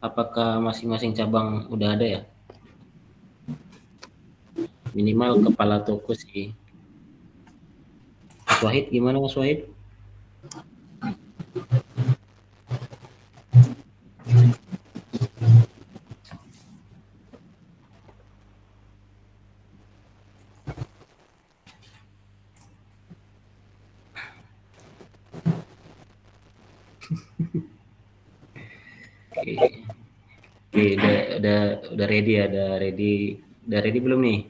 Apakah masing-masing cabang udah ada ya? Minimal kepala toko sih. Mas Wahid gimana Mas Wahid? Oke, oke, udah ready ya, udah ready belum nih?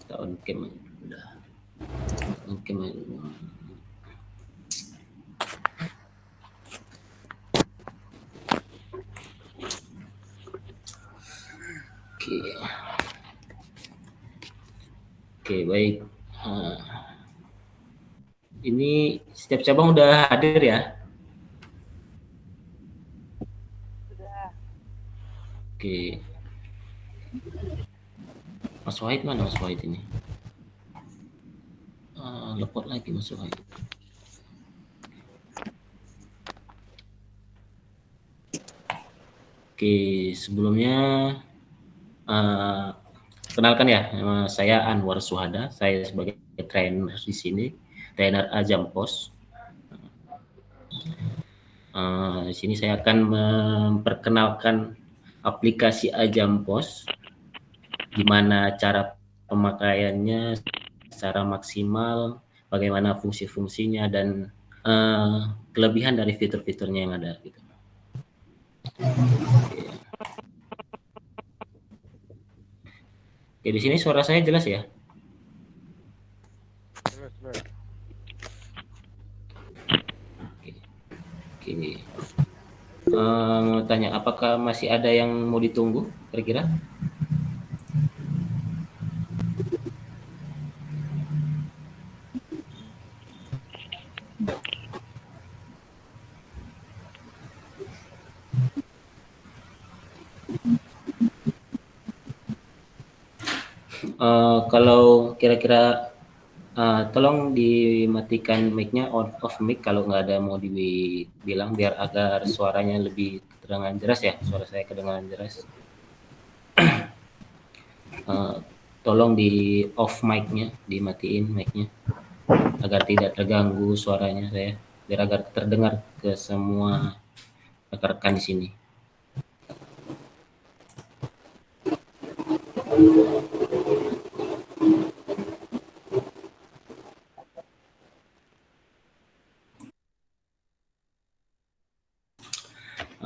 Tahun game udah, tahun game. Oke, oke baik. Ini setiap cabang udah hadir ya? Sudah. Oke. Mas Wahid mana Mas Wahid ini? Lepot lagi Mas Wahid. Oke, sebelumnya kenalkan ya, saya Anwar Suhada. Saya sebagai trainer di sini, trainer Ajampos. Di sini saya akan memperkenalkan aplikasi Ajampos, gimana cara pemakaiannya secara maksimal, bagaimana fungsi-fungsinya dan kelebihan dari fitur-fiturnya yang ada. Gitu. Oke, di sini suara saya jelas ya? Jelas. Oke. Oke. Mau tanya, apakah masih ada yang mau ditunggu kira-kira? Kalau kira-kira tolong dimatikan mic-nya, off mic kalau nggak ada mau dibilang, biar agar suaranya lebih kedengaran jelas ya, suara saya kedengaran jelas. Tolong di off mic-nya, dimatiin mic-nya agar tidak terganggu suaranya saya, biar agar terdengar ke semua rekan-rekan di sini.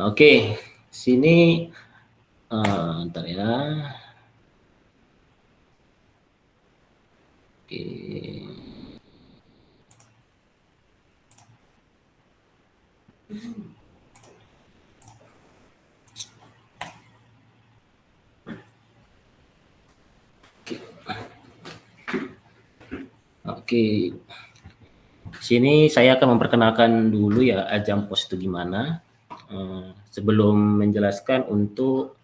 Oke, sini ntar ya. Oke. Oke. Sini saya akan memperkenalkan dulu ya Ajampos itu gimana. Sebelum menjelaskan untuk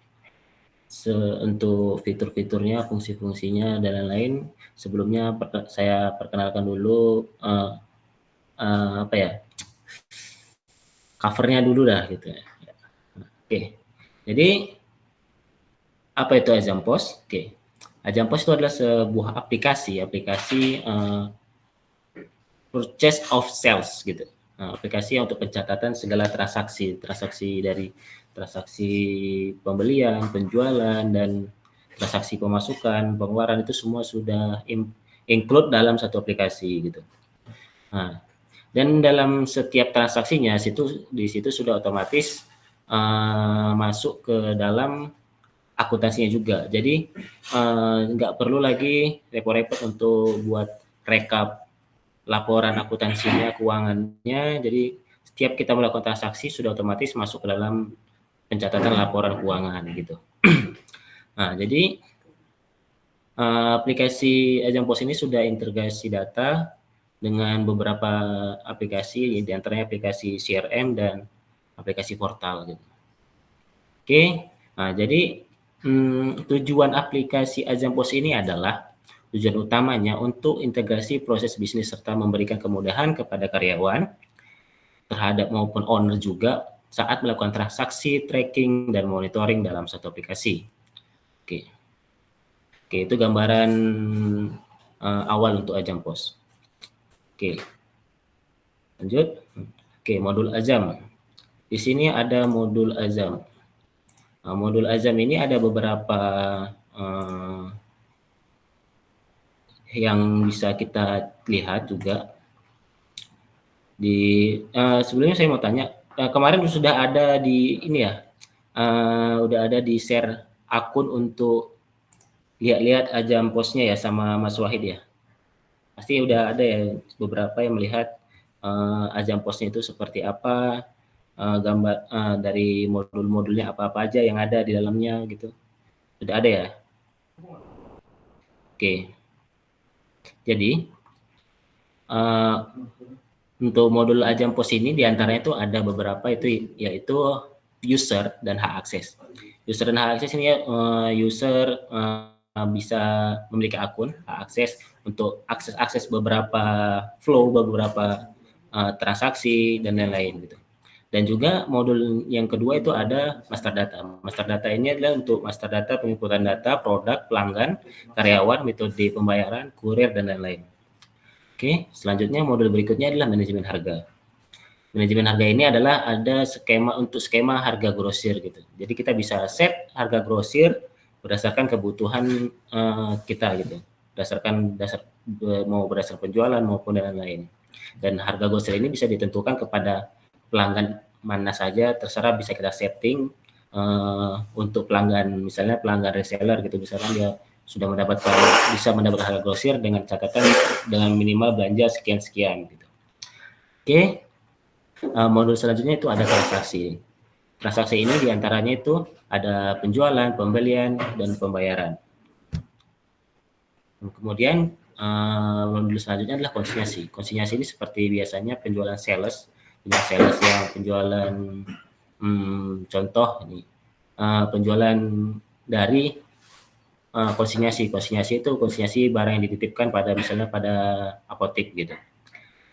fitur-fiturnya, fungsi-fungsinya dan lain-lain, sebelumnya saya perkenalkan dulu apa ya, covernya dulu dah gitu ya. Oke, jadi apa itu Ajampos? Oke, Ajampos itu adalah sebuah aplikasi purchase of sales gitu. Aplikasi untuk pencatatan segala transaksi dari transaksi pembelian, penjualan, dan transaksi pemasukan, pengeluaran itu semua sudah include dalam satu aplikasi gitu. Nah, dan dalam setiap transaksinya di situ sudah otomatis masuk ke dalam akuntansinya juga. Jadi nggak perlu lagi repot-repot untuk buat rekap laporan akuntansinya, keuangannya. Jadi setiap kita melakukan transaksi sudah otomatis masuk ke dalam pencatatan laporan keuangan gitu. Nah, jadi aplikasi Ajampos ini sudah integrasi data dengan beberapa aplikasi, di antaranya aplikasi CRM dan aplikasi portal gitu. Oke, nah jadi tujuan aplikasi Ajampos ini adalah tujuan utamanya untuk integrasi proses bisnis serta memberikan kemudahan kepada karyawan terhadap maupun owner juga saat melakukan transaksi, tracking, dan monitoring dalam satu aplikasi. Oke, itu gambaran awal untuk Ajam POS. Oke, lanjut. Oke, modul Azam. Di sini ada modul Azam. Modul Azam ini ada beberapa yang bisa kita lihat juga. Sebelumnya saya mau tanya, kemarin sudah ada di ini ya, udah ada di share akun untuk lihat-lihat Ajam POS-nya ya sama Mas Wahid ya. Pasti udah ada ya beberapa yang melihat Ajam POS-nya itu seperti apa, gambar dari modul-modulnya apa-apa aja yang ada di dalamnya gitu. Sudah ada ya? Oke. Jadi untuk modul Ajam POS ini diantaranya itu ada beberapa itu yaitu user dan hak akses. User dan hak akses ini user bisa memiliki akun, hak akses untuk akses beberapa flow, beberapa transaksi dan lain-lain gitu. Dan juga modul yang kedua itu ada master data. Master data ini adalah untuk master data penginputan data, produk, pelanggan, karyawan, metode pembayaran, kurir dan lain-lain. Oke, selanjutnya modul berikutnya adalah manajemen harga. Manajemen harga ini adalah ada skema harga grosir gitu. Jadi kita bisa set harga grosir berdasarkan kebutuhan kita gitu. Mau berdasarkan penjualan maupun dan lain-lain. Dan harga grosir ini bisa ditentukan kepada pelanggan mana saja, terserah bisa kita setting untuk pelanggan, misalnya pelanggan reseller gitu, misalkan dia sudah bisa mendapatkan harga grosir dengan catatan dengan minimal belanja sekian-sekian gitu. Oke. Modul selanjutnya itu ada transaksi. Transaksi ini diantaranya itu ada penjualan, pembelian, dan pembayaran. Kemudian modul selanjutnya adalah konsinyasi. Konsinyasi ini seperti biasanya penjualan sales yang penjualan contoh ini penjualan dari konsinyasi itu konsinyasi barang yang dititipkan misalnya pada apotek gitu.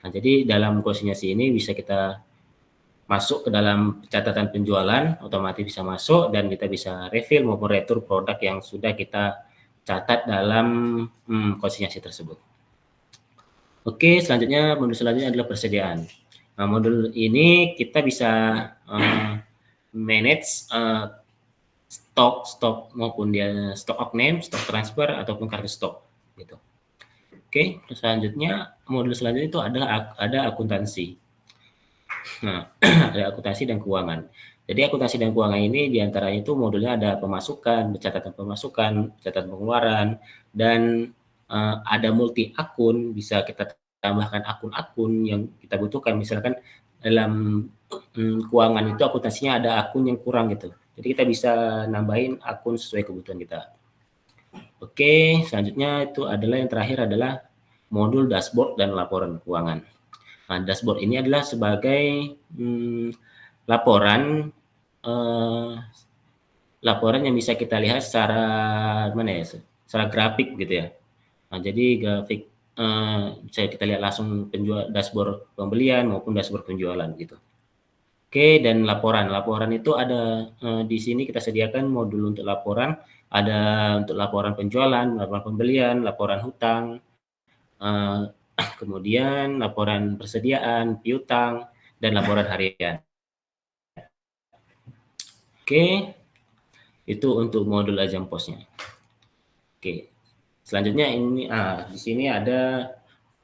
Nah, jadi dalam konsinyasi ini bisa kita masuk ke dalam catatan penjualan, otomatis bisa masuk dan kita bisa refill maupun retur produk yang sudah kita catat dalam konsinyasi tersebut. Oke, selanjutnya modul selanjutnya adalah persediaan. Nah, modul ini kita bisa manage stok maupun dia stok out name, stok transfer ataupun kartu stok gitu. Oke, selanjutnya modul selanjutnya itu ada akuntansi. Nah, ada akuntansi dan keuangan. Jadi akuntansi dan keuangan ini diantaranya itu modulnya ada pemasukan, catatan pengeluaran, dan ada multi akun, bisa kita tambahkan akun-akun yang kita butuhkan. Misalkan dalam keuangan itu akuntansinya ada akun yang kurang gitu. Jadi kita bisa nambahin akun sesuai kebutuhan kita. Oke, selanjutnya itu adalah yang terakhir adalah modul dashboard dan laporan keuangan. Nah, dashboard ini adalah sebagai laporan yang bisa kita lihat secara grafik gitu ya. Nah, jadi grafik bisa kita lihat langsung dashboard pembelian maupun dashboard penjualan gitu. Oke, dan laporan itu ada di sini kita sediakan modul untuk laporan, ada untuk laporan penjualan, laporan pembelian, laporan hutang, kemudian laporan persediaan, piutang, dan laporan harian. Oke, itu untuk modul Ajam POS-nya. Oke, selanjutnya ini di sini ada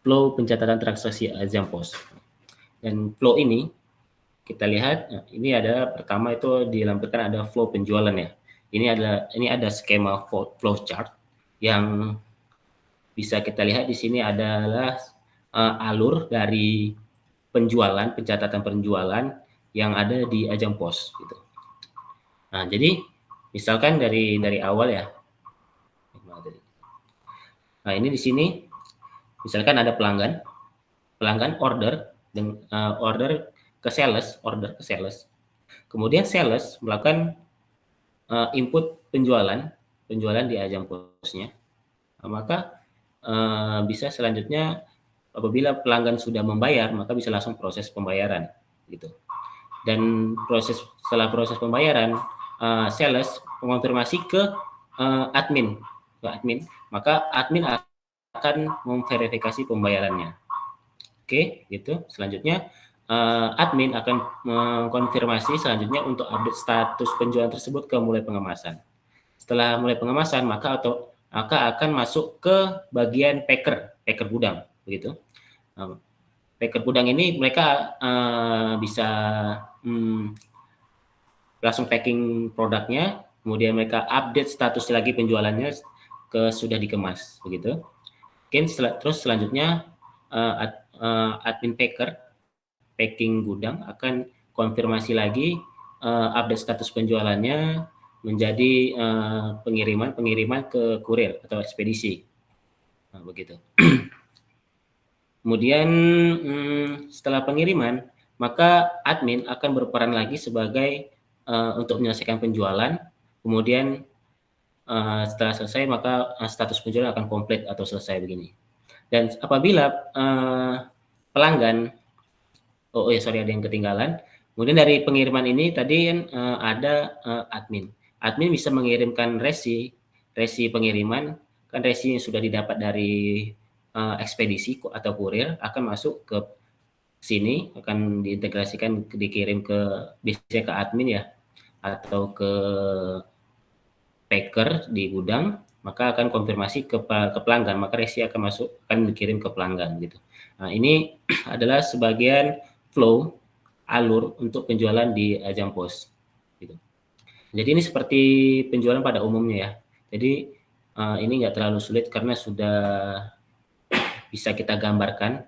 flow pencatatan transaksi Ajam POS. Dan flow ini kita lihat, ini ada pertama itu dilampirkan ada flow penjualan ya. Ini ada skema flow chart yang bisa kita lihat di sini adalah alur dari pencatatan penjualan yang ada di Ajam POS gitu. Nah, jadi misalkan dari awal ya. Nah, ini di sini misalkan ada pelanggan order ke sales. Kemudian sales melakukan input penjualan di Ajam POS-nya. Nah, maka bisa selanjutnya apabila pelanggan sudah membayar, maka bisa langsung proses pembayaran gitu. Dan setelah proses pembayaran, sales mengonfirmasi ke admin, maka admin akan memverifikasi pembayarannya. Oke, gitu. Selanjutnya admin akan mengkonfirmasi selanjutnya untuk update status penjualan tersebut ke mulai pengemasan. Setelah mulai pengemasan, maka akan masuk ke bagian packer gudang, begitu. Packer gudang ini mereka bisa langsung packing produknya, kemudian mereka update status lagi penjualannya ke sudah dikemas, begitu. Terus selanjutnya admin packing gudang akan konfirmasi lagi update status penjualannya menjadi pengiriman ke kurir atau ekspedisi. Nah, begitu. Kemudian setelah pengiriman, maka admin akan berperan lagi sebagai untuk menyelesaikan penjualan. Kemudian setelah selesai, maka status penjualan akan komplit atau selesai begini. Dan apabila pelanggan, ada yang ketinggalan. Kemudian dari pengiriman ini tadi ada admin. Admin bisa mengirimkan resi pengiriman, kan resi yang sudah didapat dari ekspedisi atau kurir akan masuk ke sini, akan diintegrasikan, dikirim biasanya ke admin ya, atau ke packer di gudang, maka akan konfirmasi ke pelanggan, maka resi akan dikirim ke pelanggan gitu. Nah, ini adalah sebagian flow alur untuk penjualan di Ajang Pos gitu. Jadi ini seperti penjualan pada umumnya ya. Jadi ini nggak terlalu sulit karena sudah bisa kita gambarkan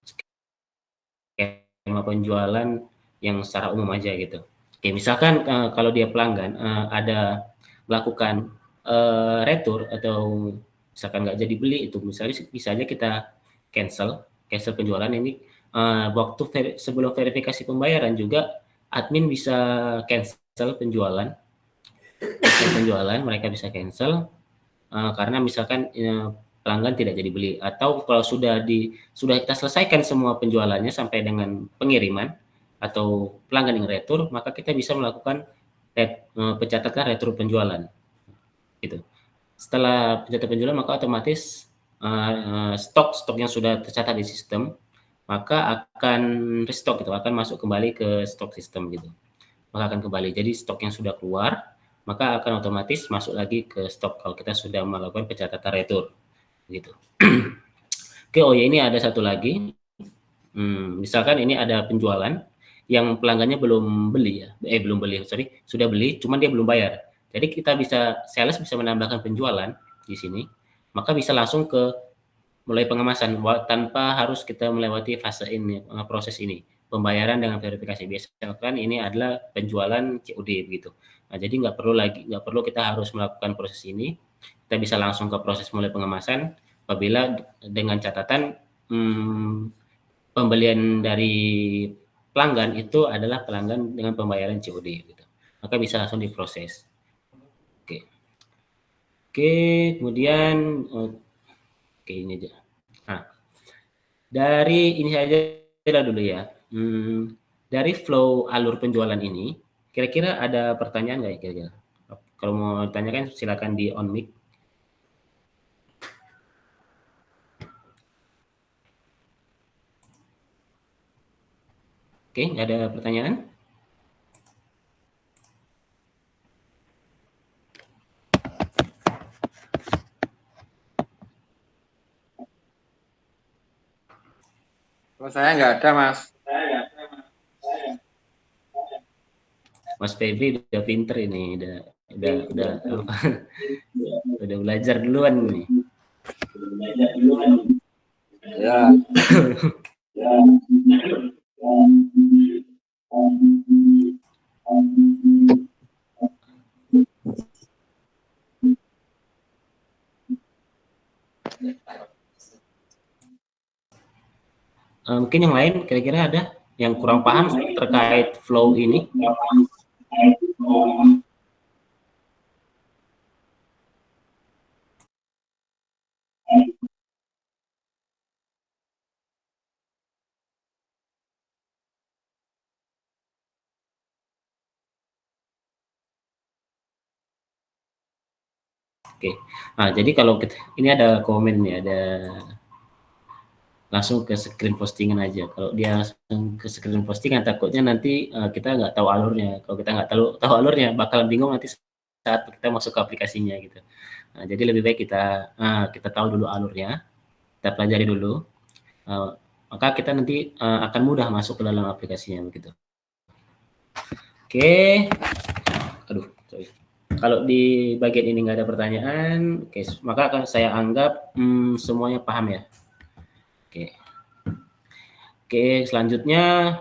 skema penjualan yang secara umum aja gitu. Oke, misalkan kalau dia pelanggan ada melakukan retur atau misalkan nggak jadi beli, itu misalnya bisa aja kita cancel penjualan ini. Waktu sebelum verifikasi pembayaran juga admin bisa cancel penjualan, mereka bisa cancel karena misalkan pelanggan tidak jadi beli, atau kalau sudah kita selesaikan semua penjualannya sampai dengan pengiriman atau pelanggan yang retur, maka kita bisa melakukan pencatatan retur penjualan gitu. Setelah pencatatan penjualan, maka otomatis stok yang sudah tercatat di sistem maka akan restock gitu, akan masuk kembali ke stok sistem gitu, maka akan kembali. Jadi stok yang sudah keluar maka akan otomatis masuk lagi ke stok kalau kita sudah melakukan pencatatan retur gitu. Oke, ini ada satu lagi. Misalkan ini ada penjualan yang pelanggannya belum beli ya, sudah beli, cuman dia belum bayar. Jadi sales bisa menambahkan penjualan di sini, maka bisa langsung ke mulai pengemasan tanpa harus kita melewati fase ini, proses ini, pembayaran dengan verifikasi. Biasakan ini adalah penjualan COD begitu. Nah, jadi nggak perlu kita harus melakukan proses ini, kita bisa langsung ke proses mulai pengemasan apabila dengan catatan pembelian dari pelanggan itu adalah pelanggan dengan pembayaran COD gitu. Maka bisa langsung diproses. Oke, kemudian ini aja. Nah, dari ini saja dulu ya. Dari flow alur penjualan ini, kira-kira ada pertanyaan nggak ya kira-kira? Kalau mau tanyakan silakan di on mic. Oke, nggak ada pertanyaan? Kalau saya nggak ada, Mas. Mas Febri udah pinter ini, udah belajar duluan nih. Ya. Mungkin yang lain kira-kira ada yang kurang paham terkait flow ini? Oke. Nah, jadi kalau ini ada komen nih, ada langsung ke screen postingan aja. Kalau dia langsung ke screen postingan, takutnya nanti kita nggak tahu alurnya. Kalau kita nggak tahu alurnya, bakal bingung nanti saat kita masuk ke aplikasinya gitu. Nah, jadi lebih baik kita tahu dulu alurnya, kita pelajari dulu. Maka kita nanti akan mudah masuk ke dalam aplikasinya begitu. Oke. Aduh, sorry. Kalau di bagian ini nggak ada pertanyaan, oke, maka akan saya anggap semuanya paham ya. Oke. Oke, selanjutnya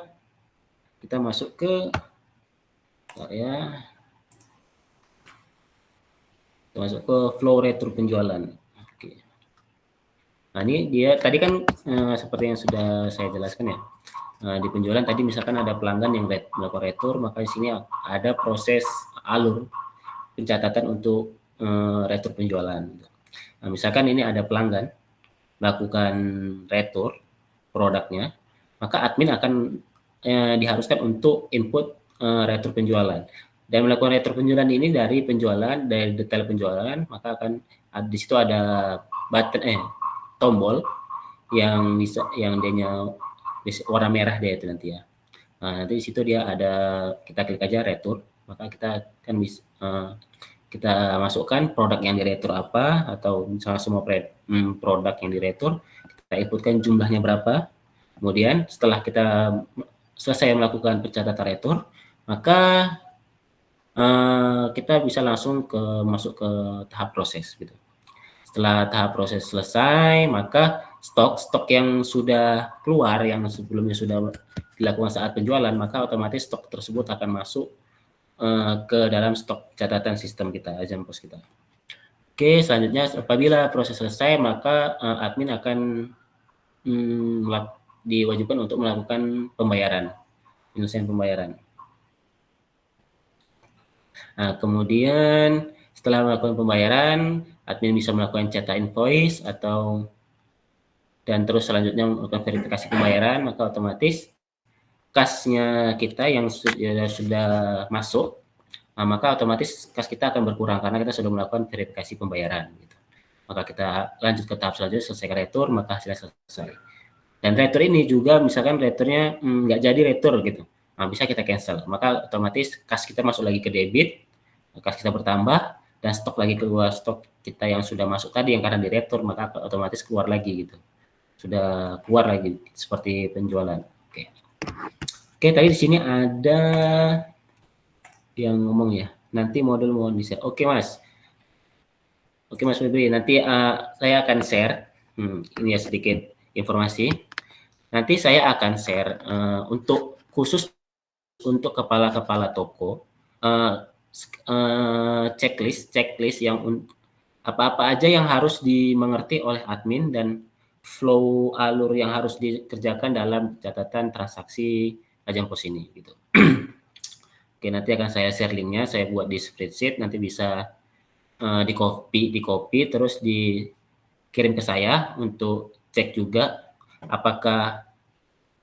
kita masuk ke flow retur penjualan. Oke. Nah, ini dia tadi kan seperti yang sudah saya jelaskan ya. Di penjualan tadi misalkan ada pelanggan yang melakukan retur, maka di sini ada proses alur pencatatan untuk retur penjualan. Nah, misalkan ini ada pelanggan melakukan retur produknya, maka admin akan diharuskan untuk input retur penjualan. Dan melakukan retur penjualan ini dari detail penjualan, maka akan di situ ada button tombol yang dia warna merah dia itu nanti ya. Nah, nanti di situ dia ada, kita klik aja retur, maka kita akan bisa kita masukkan produk yang diretur apa, atau misalnya semua produk yang diretur, kita inputkan jumlahnya berapa. Kemudian setelah kita selesai melakukan pencatatan retur, maka kita bisa langsung masuk ke tahap proses gitu. Setelah tahap proses selesai, maka stok yang sudah keluar, yang sebelumnya sudah dilakukan saat penjualan, maka otomatis stok tersebut akan masuk ke dalam stok catatan sistem kita, Ajampos kita. Oke, selanjutnya apabila proses selesai, maka admin akan diwajibkan untuk melakukan penyelesaian pembayaran. Nah, kemudian setelah melakukan pembayaran, admin bisa melakukan cetak invoice dan terus selanjutnya melakukan verifikasi pembayaran, maka otomatis kasnya kita yang sudah masuk, maka otomatis kas kita akan berkurang karena kita sudah melakukan verifikasi pembayaran. Gitu. Maka kita lanjut ke tahap selanjutnya, selesaikan retur, maka hasilnya selesai. Dan retur ini juga misalkan returnya nggak jadi retur gitu, bisa kita cancel. Maka otomatis kas kita masuk lagi ke debit, kas kita bertambah, dan stok lagi keluar, stok kita yang sudah masuk tadi yang karena diretur, maka otomatis keluar lagi gitu. Sudah keluar lagi seperti penjualan. Oke, tadi di sini ada yang ngomong ya, nanti modul mohon bisa. Oke Mas Febri, nanti saya akan share, ini ya sedikit informasi. Nanti saya akan share khusus untuk kepala-kepala toko, checklist yang apa-apa aja yang harus dimengerti oleh admin dan flow alur yang harus dikerjakan dalam catatan transaksi Ajampos ini gitu. Oke, nanti akan saya share linknya, saya buat di spreadsheet, nanti bisa di copy terus dikirim ke saya untuk cek juga apakah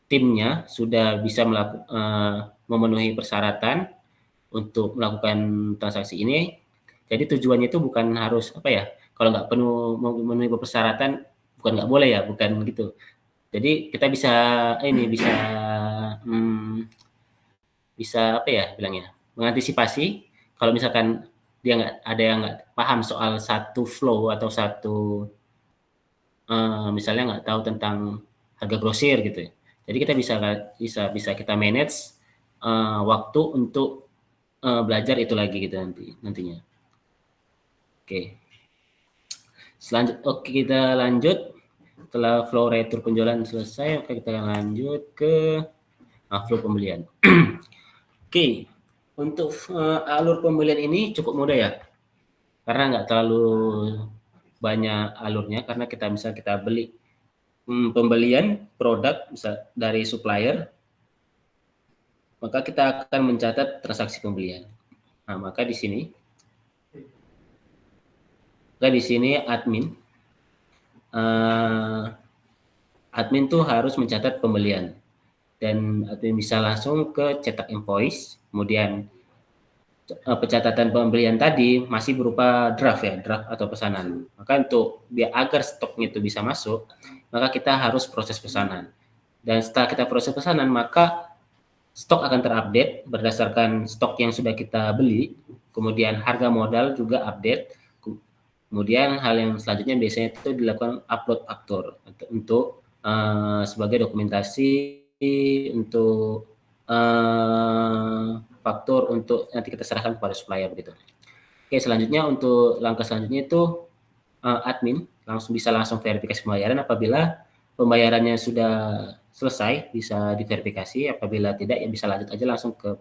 timnya sudah bisa memenuhi persyaratan untuk melakukan transaksi ini. Jadi tujuannya itu bukan harus kalau nggak memenuhi persyaratan bukan nggak boleh ya, bukan gitu. Jadi kita bisa bilangnya mengantisipasi kalau misalkan dia nggak paham soal satu flow atau misalnya nggak tahu tentang harga grosir gitu ya. Jadi kita bisa kita manage waktu untuk belajar itu lagi gitu nantinya. Oke. Kita lanjut. Setelah flow retur penjualan selesai, maka kita akan lanjut ke flow pembelian. Oke. Untuk alur pembelian ini cukup mudah ya. Karena nggak terlalu banyak alurnya, karena kita beli pembelian produk bisa dari supplier, maka kita akan mencatat transaksi pembelian. Nah, maka di sini admin tuh harus mencatat pembelian dan admin bisa langsung ke cetak invoice, kemudian pencatatan pembelian tadi masih berupa draft ya, draft atau pesanan. Maka untuk biar agar stoknya itu bisa masuk, maka kita harus proses pesanan. Dan setelah kita proses pesanan, maka stok akan terupdate berdasarkan stok yang sudah kita beli, kemudian harga modal juga update. Kemudian hal yang selanjutnya biasanya itu dilakukan upload faktur untuk sebagai dokumentasi untuk faktur untuk nanti kita serahkan kepada supplier begitu. Oke, selanjutnya untuk langkah selanjutnya itu admin bisa langsung verifikasi pembayaran apabila pembayarannya sudah selesai, bisa diverifikasi. Apabila tidak, ya bisa lanjut aja langsung ke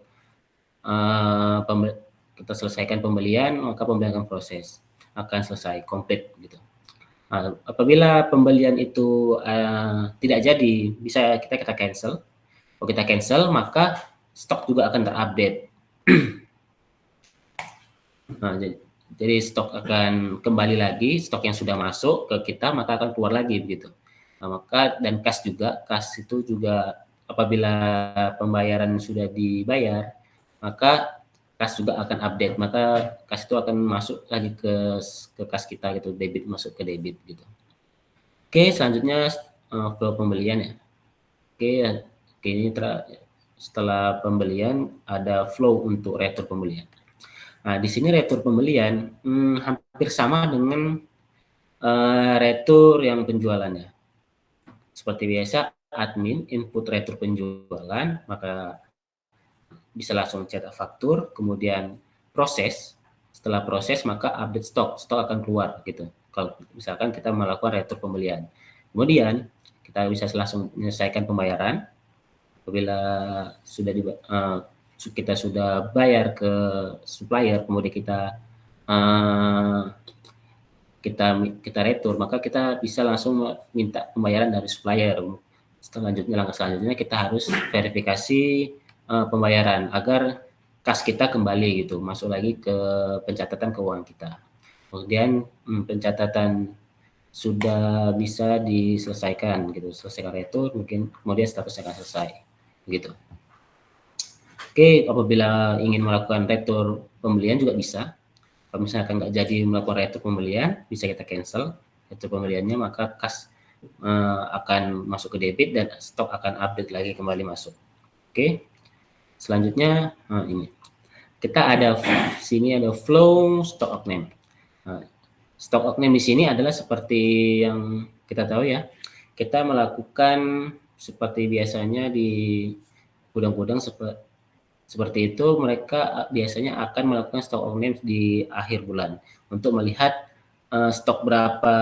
kita selesaikan pembelian, maka pembelian akan selesai komplit gitu. Apabila pembelian itu tidak jadi, bisa kita cancel. Kalau kita cancel, maka stok juga akan terupdate. Jadi stok akan kembali lagi, stok yang sudah masuk ke kita maka akan keluar lagi begitu. Maka dan kas itu juga apabila pembayaran sudah dibayar, maka kas juga akan update, maka kas itu akan masuk lagi ke kas kita gitu, debit masuk ke debit gitu. Oke, selanjutnya flow pembelian ya. Oke, ini setelah pembelian ada flow untuk retur pembelian. Nah, di sini retur pembelian hampir sama dengan retur yang penjualannya. Seperti biasa, admin input retur penjualan, maka bisa langsung cetak faktur, kemudian proses. Setelah proses, maka update stok akan keluar gitu. Kalau misalkan kita melakukan retur pembelian. Kemudian kita bisa langsung menyelesaikan pembayaran. Apabila kita sudah bayar ke supplier, kemudian kita retur, maka kita bisa langsung minta pembayaran dari supplier. Langkah selanjutnya kita harus verifikasi pembayaran agar kas kita kembali gitu, masuk lagi ke pencatatan keuangan kita. Kemudian pencatatan sudah bisa diselesaikan gitu, selesaikan retur, kemudian statusnya akan selesai gitu. Oke, apabila ingin melakukan retur pembelian juga bisa. Kalau misalkan nggak jadi melakukan retur pembelian, bisa kita cancel retur pembeliannya, maka kas akan masuk ke debit dan stok akan update lagi kembali masuk. Oke, selanjutnya ini kita sini ada flow stock of name. Stock of name di sini adalah seperti yang kita tahu ya, kita melakukan seperti biasanya di gudang-gudang seperti itu, mereka biasanya akan melakukan stock of name di akhir bulan untuk melihat stok berapa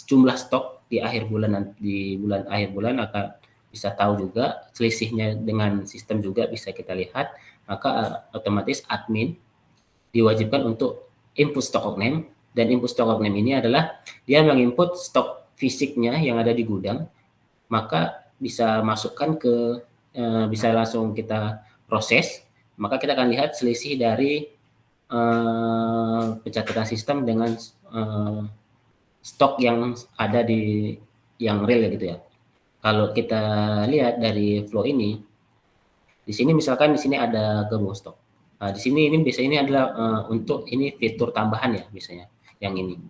jumlah stok di akhir bulan akan bisa tahu juga selisihnya dengan sistem juga bisa kita lihat, maka otomatis admin diwajibkan untuk input stock of name, dan input stock of name ini adalah dia menginput stok fisiknya yang ada di gudang, maka bisa masukkan ke bisa langsung kita proses, maka kita akan lihat selisih dari pencatatan sistem dengan stok yang ada di yang real gitu ya. Kalau kita lihat dari flow ini, di sini misalkan di sini ada gabung stok. Nah, di sini ini biasanya ini adalah untuk ini fitur tambahan ya biasanya yang ini.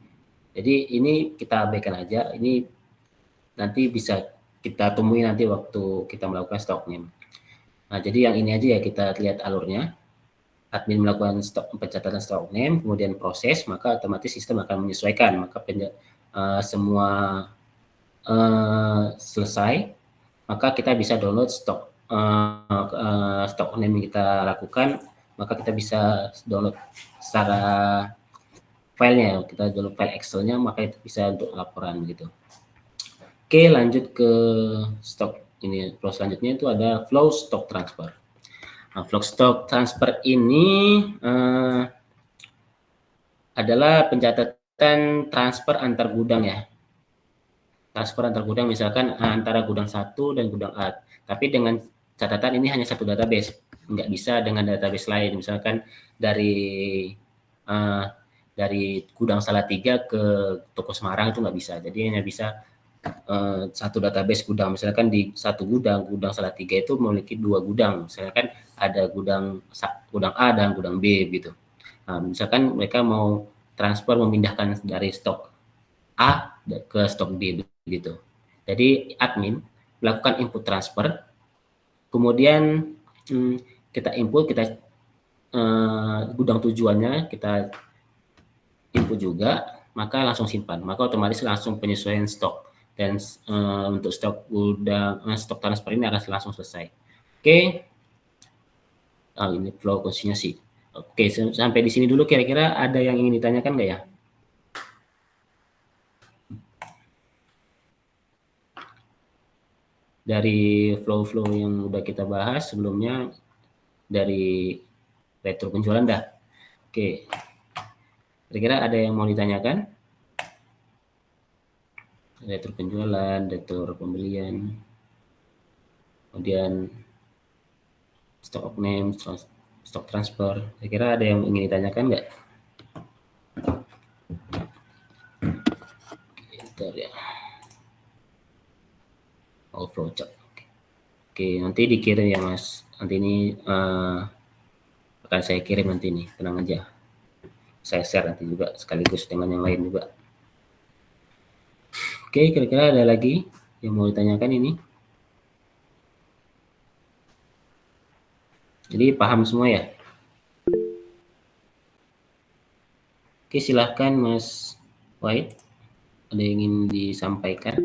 Jadi ini kita abaikan aja, ini nanti bisa kita temui nanti waktu kita melakukan stock name. Nah, jadi yang ini aja ya kita lihat alurnya. Admin melakukan pencatatan stock name, kemudian proses, maka otomatis sistem akan menyesuaikan. Maka semua selesai, maka kita bisa download stock name yang kita lakukan, maka kita bisa download secara filenya, kita download file Excel-nya, maka itu bisa untuk laporan gitu. Oke, lanjut ke stok ini. Flow selanjutnya itu ada flow stock transfer. Nah, flow stock transfer ini adalah pencatatan transfer antar gudang ya. Transfer antar gudang misalkan antara gudang 1 dan gudang A. Tapi dengan catatan ini hanya satu database, nggak bisa dengan database lain. Misalkan dari gudang Salatiga ke toko Semarang itu nggak bisa. Jadi hanya bisa satu database gudang, misalkan di satu gudang Salatiga itu memiliki 2 gudang, misalkan ada gudang A dan gudang B gitu. Nah, misalkan mereka mau transfer memindahkan dari stok A ke stok B begitu. Jadi admin melakukan input transfer, kemudian kita input, kita gudang tujuannya kita input juga, maka langsung simpan, maka otomatis langsung penyesuaian stok dan untuk stok gudang stok transfer ini akan langsung selesai. Oke. Ini flow konsinyasi. Oke, sampai di sini dulu kira-kira ada yang ingin ditanyakan nggak ya? Dari flow-flow yang udah kita bahas sebelumnya, dari retur penjualan dah. Oke. Kira-kira ada yang mau ditanyakan? Retur penjualan, retur pembelian, kemudian stock of name, stock transfer. Kira-kira ada yang ingin ditanyakan nggak? Bentar ya. Oh, flowchart. Oke, nanti dikirim ya Mas. Nanti ini akan saya kirim nanti nih, tenang aja. Saya share nanti juga sekaligus dengan yang lain juga. Oke, kira-kira ada lagi yang mau ditanyakan ini? Jadi paham semua ya? Oke, silahkan Mas White. Ada yang ingin disampaikan?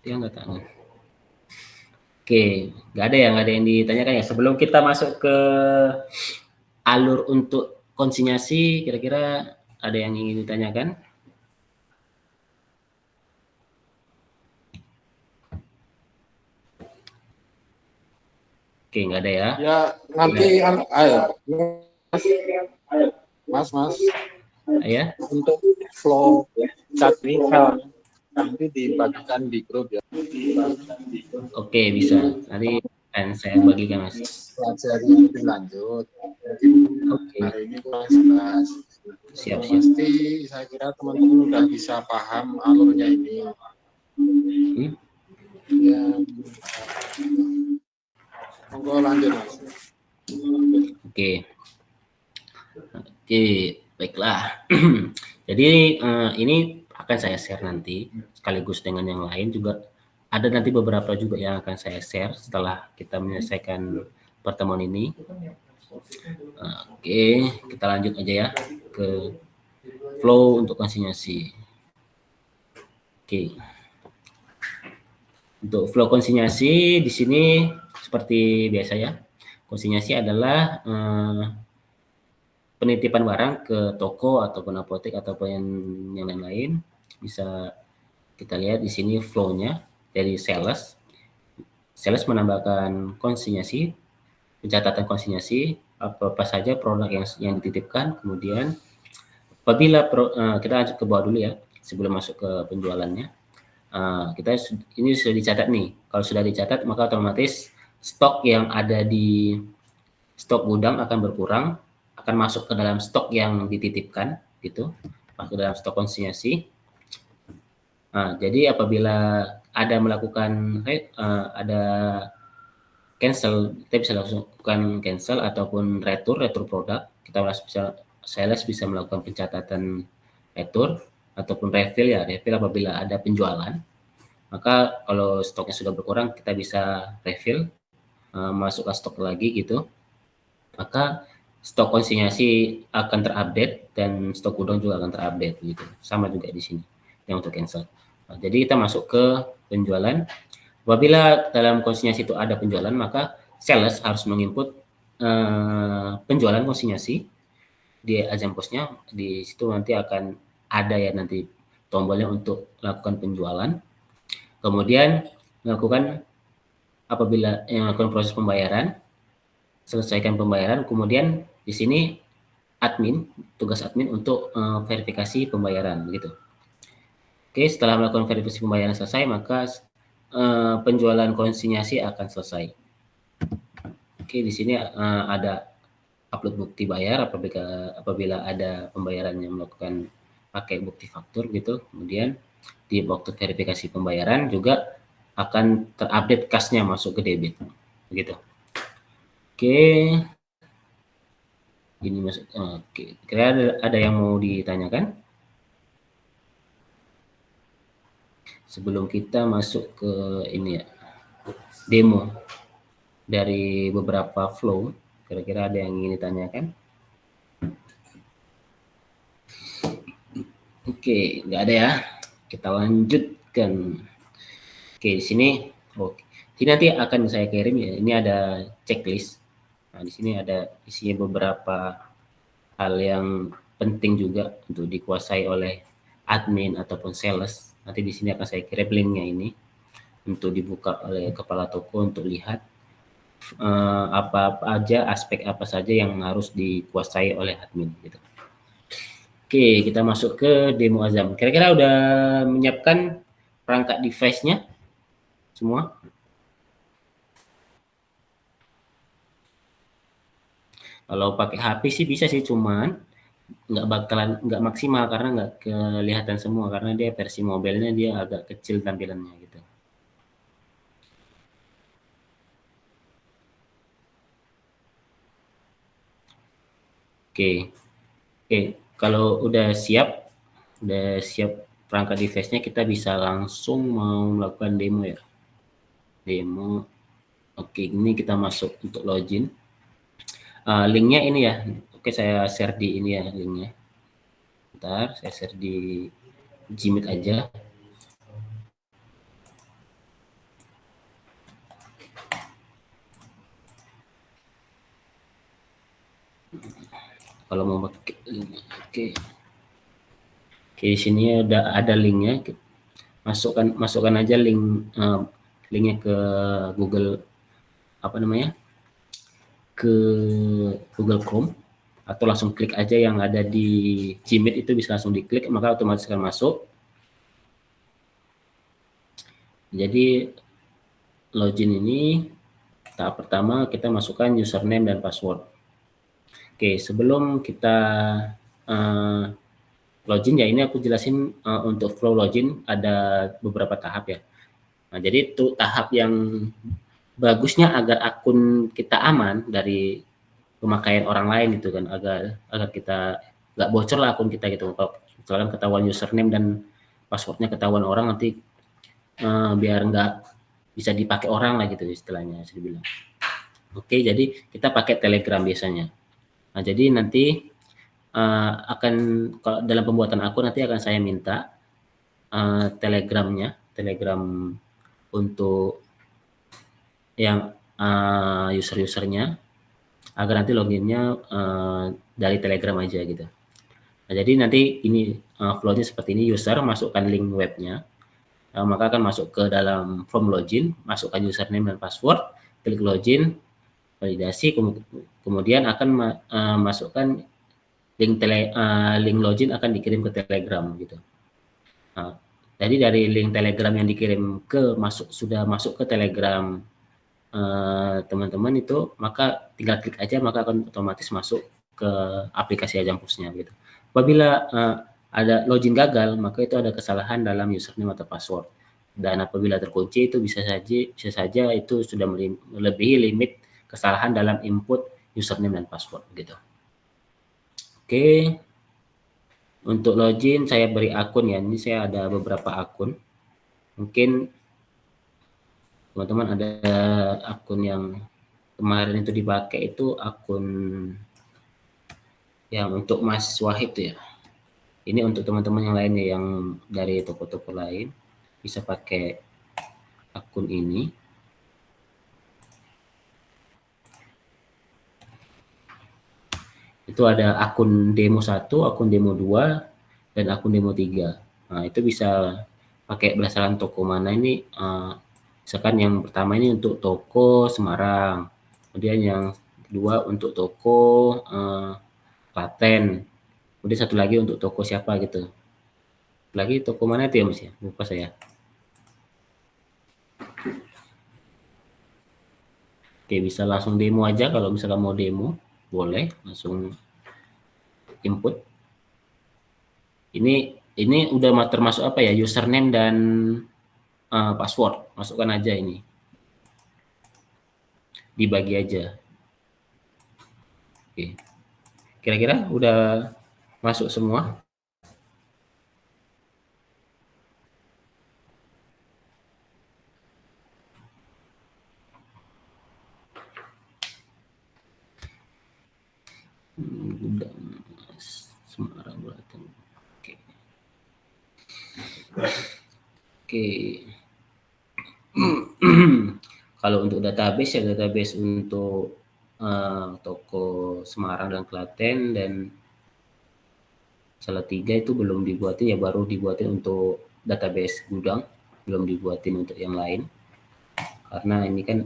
Dia nggak tahu. Oke, nggak ada yang ditanyakan ya. Sebelum kita masuk ke alur untuk konsinyasi, kira-kira ada yang ingin ditanyakan? Oke, nggak ada ya. Ya, nanti ayo. Mas. Ya. Untuk flow chat ini nanti dibagikan di grup ya. Oke, bisa. Nanti akan saya bagikan Mas. Pelajari lebih lanjut. Oke. Hari ini kurang jelas. Siap. Pasti saya kira teman-teman udah bisa paham alurnya ini. Ya. Monggo lanjut Mas. Oke, baiklah. Jadi ini akan saya share nanti sekaligus dengan yang lain juga. Ada nanti beberapa juga yang akan saya share setelah kita menyelesaikan pertemuan ini. Oke, kita lanjut aja ya ke flow untuk konsinyasi. Oke. Untuk flow konsinyasi di sini seperti biasa ya. Konsinyasi adalah penitipan barang ke toko ataupun apotek ataupun yang lain-lain. Bisa kita lihat di sini flow-nya dari sales. Sales menambahkan konsinyasi, pencatatan konsinyasi, apa saja produk yang dititipkan. Kemudian apabila kita lanjut ke bawah dulu ya, sebelum masuk ke penjualannya. Ini sudah dicatat nih. Kalau sudah dicatat maka otomatis stok yang ada di stok gudang akan berkurang, akan masuk ke dalam stok yang dititipkan gitu, masuk ke dalam stok konsinyasi. Jadi apabila ada melakukan ada cancel, kita bisa lakukan cancel ataupun retur produk. Kita sales bisa melakukan pencatatan retur ataupun refill ya, refill apabila ada penjualan. Maka kalau stoknya sudah berkurang kita bisa refill, masukkan stok lagi gitu. Maka stok konsinyasi akan terupdate dan stok gudang juga akan terupdate gitu. Sama juga di sini yang untuk cancel. Jadi kita masuk ke penjualan. Apabila dalam konsinyasi itu ada penjualan, maka sales harus menginput penjualan konsinyasi di ajang posnya. Di situ nanti akan ada ya nanti tombolnya untuk melakukan penjualan. Kemudian melakukan proses pembayaran, selesaikan pembayaran. Kemudian di sini tugas admin untuk verifikasi pembayaran begitu. Oke, setelah melakukan verifikasi pembayaran selesai, maka penjualan konsinyasi akan selesai. Oke, di sini ada upload bukti bayar apabila ada pembayaran yang melakukan pakai bukti faktur gitu. Kemudian di waktu verifikasi pembayaran juga akan terupdate kasnya masuk ke debit begitu. Oke, ini masuk. Oke, kira ada yang mau ditanyakan sebelum kita masuk ke ini ya, demo dari beberapa flow. Kira-kira ada yang ingin ditanyakan? Oke, nggak ada ya. Kita lanjutkan. Oke, di sini. Oke, ini nanti akan saya kirim ya. Ini ada checklist. Nah, di sini ada isinya beberapa hal yang penting juga untuk dikuasai oleh admin ataupun sales. Nanti di sini akan saya kirim linknya ini untuk dibuka oleh kepala toko untuk lihat apa aja, aspek apa saja yang harus dikuasai oleh admin gitu. Oke, kita masuk ke demo Azam. Kira-kira udah menyiapkan perangkat device-nya semua? Kalau pakai HP sih bisa sih, cuman nggak maksimal karena nggak kelihatan semua karena dia versi mobilnya dia agak kecil tampilannya gitu. Oke, kalau udah siap perangkat device-nya, kita bisa langsung mau melakukan demo ya. Demo. Oke, ini kita masuk untuk login. Linknya ini ya. Oke, saya share di ini ya linknya. Bentar, saya share di Gmeet aja. Kalau mau pakai link. Oke. Oke, di sini ada linknya. Masukkan aja linknya ke Google ke Google Chrome, atau langsung klik aja yang ada di Gmeet itu, bisa langsung diklik maka otomatis akan masuk. Jadi login ini tahap pertama kita masukkan username dan password. Oke, sebelum kita login ya, ini aku jelasin untuk flow login ada beberapa tahap ya. Nah, jadi itu tahap yang bagusnya agar akun kita aman dari pemakaian orang lain itu kan, agar kita nggak bocor lah akun kita gitu. Kalau misalkan ketahuan username dan passwordnya ketahuan orang, nanti biar nggak bisa dipakai orang lah gitu istilahnya saya bilang. Oke, jadi kita pakai Telegram biasanya. Nah, jadi nanti akan kalau dalam pembuatan akun nanti akan saya minta Telegram untuk yang user-usernya, agar nanti loginnya dari Telegram aja gitu. Nah, jadi nanti ini flow-nya seperti ini. User masukkan link webnya, maka akan masuk ke dalam form login, masukkan username dan password, klik login, validasi, kemudian akan masukkan link login akan dikirim ke Telegram gitu. Nah, jadi dari link Telegram yang dikirim sudah masuk ke Telegram teman-teman itu, maka tinggal klik aja maka akan otomatis masuk ke aplikasi Ajampusnya gitu. Apabila ada login gagal, maka itu ada kesalahan dalam username atau password. Dan apabila terkunci itu bisa saja itu sudah melebihi limit kesalahan dalam input username dan password gitu. Oke. Untuk login saya beri akun ya. Ini saya ada beberapa akun. Mungkin teman-teman ada akun yang kemarin itu dipakai, itu akun yang untuk Mas Wahid ya. Ini untuk teman-teman yang lainnya yang dari toko-toko lain bisa pakai akun ini. Itu ada akun demo 1, akun demo 2, dan akun demo 3. Nah, itu bisa pakai berdasarkan toko mana ini. Misalkan yang pertama ini untuk toko Semarang, kemudian yang kedua untuk toko Klaten, kemudian satu lagi untuk toko siapa gitu. Lagi toko mana itu ya Mas ya? Lupa saya. Oke, bisa langsung demo aja. Kalau misalkan mau demo, boleh langsung input. Ini udah termasuk apa ya, username dan password. Masukkan aja ini. Dibagi aja. Oke. Kira-kira udah masuk semua? Gudang Semarang Selatan. Oke. Oke. Kalau untuk database ya database untuk toko Semarang dan Klaten dan Salatiga itu belum dibuatin ya, baru dibuatin untuk database gudang, belum dibuatin untuk yang lain. Karena ini kan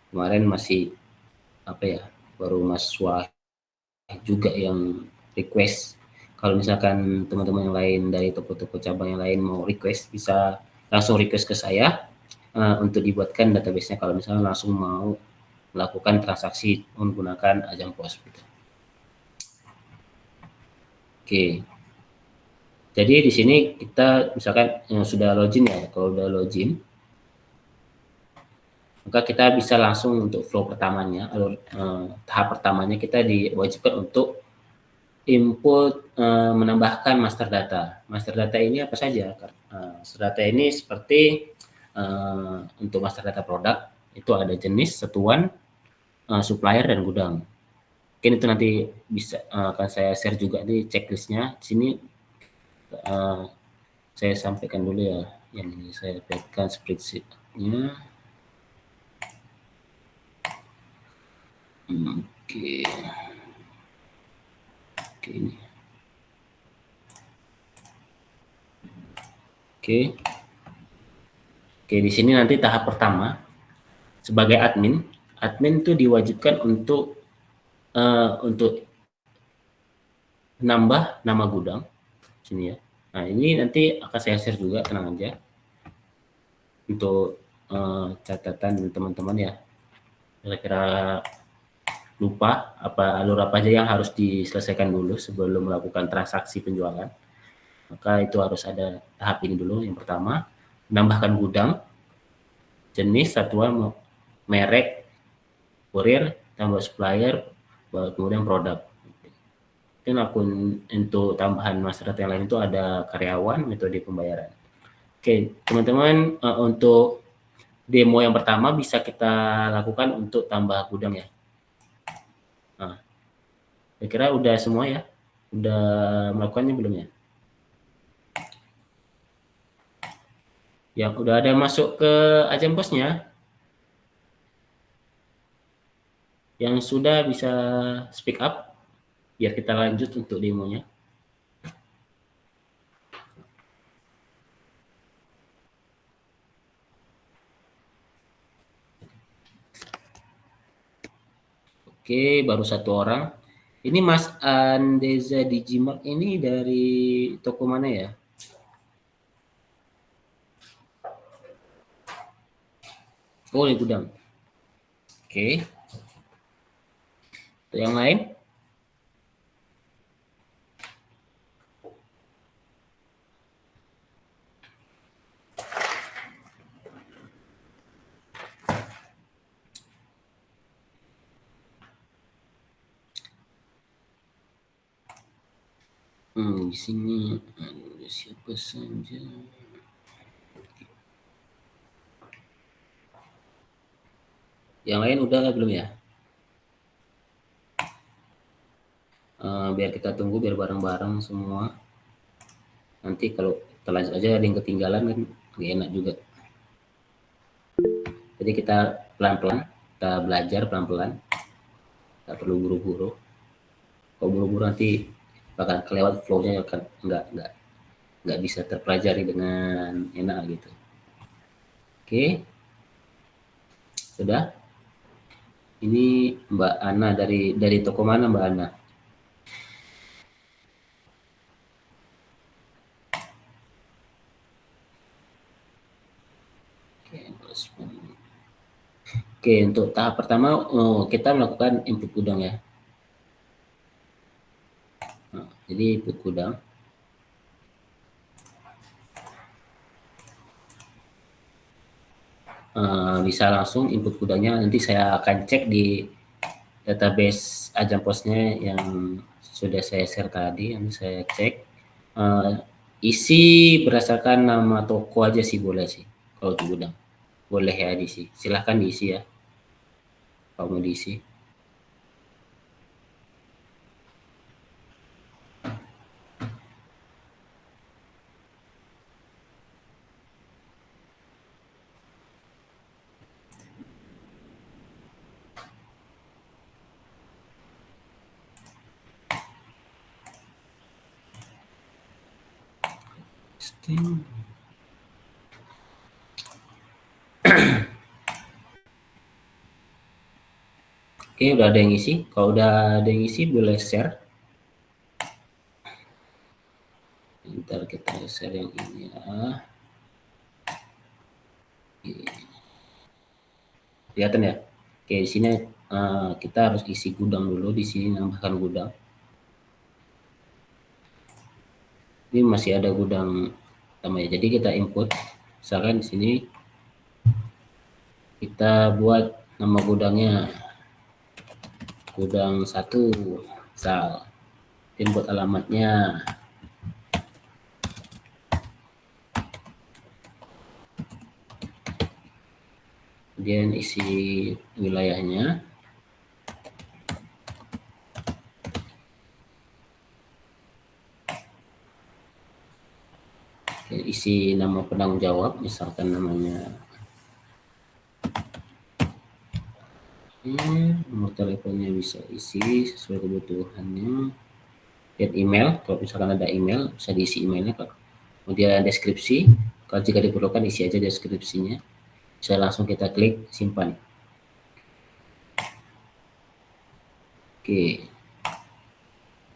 kemarin masih apa ya, baru mahasiswa juga yang request. Kalau misalkan teman-teman yang lain dari toko-toko cabang yang lain mau request, bisa langsung request ke saya untuk dibuatkan database-nya kalau misalnya langsung mau melakukan transaksi menggunakan Ajang Pos. Gitu. Oke. Jadi di sini kita misalkan yang sudah login ya, kalau udah login, maka kita bisa langsung untuk flow pertamanya, tahap pertamanya kita diwajibkan untuk input menambahkan master data. Master data ini apa saja? Master data ini seperti untuk master data produk itu ada jenis, satuan, supplier dan gudang. Mungkin itu nanti bisa akan saya share juga di checklistnya. Di sini saya sampaikan dulu ya, yang ini saya buatkan spreadsheet-nya. Oke. Oke ini. Oke. Oke, di sini nanti tahap pertama sebagai admin itu diwajibkan untuk nambah nama gudang sini ya. Nah, ini nanti akan saya share juga, tenang aja. Untuk catatan teman-teman ya. Kira-kira lupa alur apa aja yang harus diselesaikan dulu sebelum melakukan transaksi penjualan. Maka itu harus ada tahap ini dulu. Yang pertama, menambahkan gudang, jenis, satuan, merek, kurir, tambah supplier, kemudian produk. Mungkin akun untuk tambahan master data yang lain itu ada karyawan, metode pembayaran. Oke, teman-teman, untuk demo yang pertama bisa kita lakukan untuk tambah gudang ya. Nah, saya kira udah semua ya. Udah melakukannya belum ya? Yang udah ada masuk ke Ajang Posnya? Yang sudah bisa speak up, biar kita lanjut untuk demonya. Oke, baru satu orang. Ini Mas Andeza Digimark ini dari toko mana ya? Oh, di gudang. Oke. Untuk yang lain? Di sini ada siapa saja? Yang lain udah belum ya? Biar kita tunggu biar bareng-bareng semua. Nanti kalau kita lanjut aja ada yang ketinggalan kan gak enak juga. Jadi kita pelan-pelan, kita belajar pelan-pelan. Tak perlu buru-buru. Kalau buru-buru nanti bakal kelewat flow-nya kan nggak bisa terpelajari dengan enak gitu. Oke, sudah. Ini Mbak Ana dari toko mana Mbak Ana? Oke, Oke, untuk tahap pertama kita melakukan input gudang ya. Nah, jadi input gudang. Bisa langsung input gudangnya, nanti saya akan cek di database Ajang-Posnya yang sudah saya share tadi. Nanti saya cek isi berdasarkan nama toko aja sih, boleh sih kalau di gudang, boleh ya diisi, silahkan diisi ya kalau mau diisi. Oke, udah ada yang isi. Kalau udah ada yang isi, boleh share. Ntar kita share yang ini ya. Kelihatan ya? Oke, di sini kita harus isi gudang dulu. Di sini nambahkan gudang. Ini masih ada gudang namanya. Jadi kita input. Misalkan di sini kita buat nama gudangnya gudang 1 misal, input alamatnya, kemudian isi wilayahnya, isi nama penanggung jawab, misalkan namanya nomor teleponnya bisa isi sesuai kebutuhannya, dan email, kalau misalkan ada email bisa diisi emailnya. Kemudian deskripsi, kalau jika diperlukan isi aja deskripsinya, bisa langsung kita klik simpan. Oke,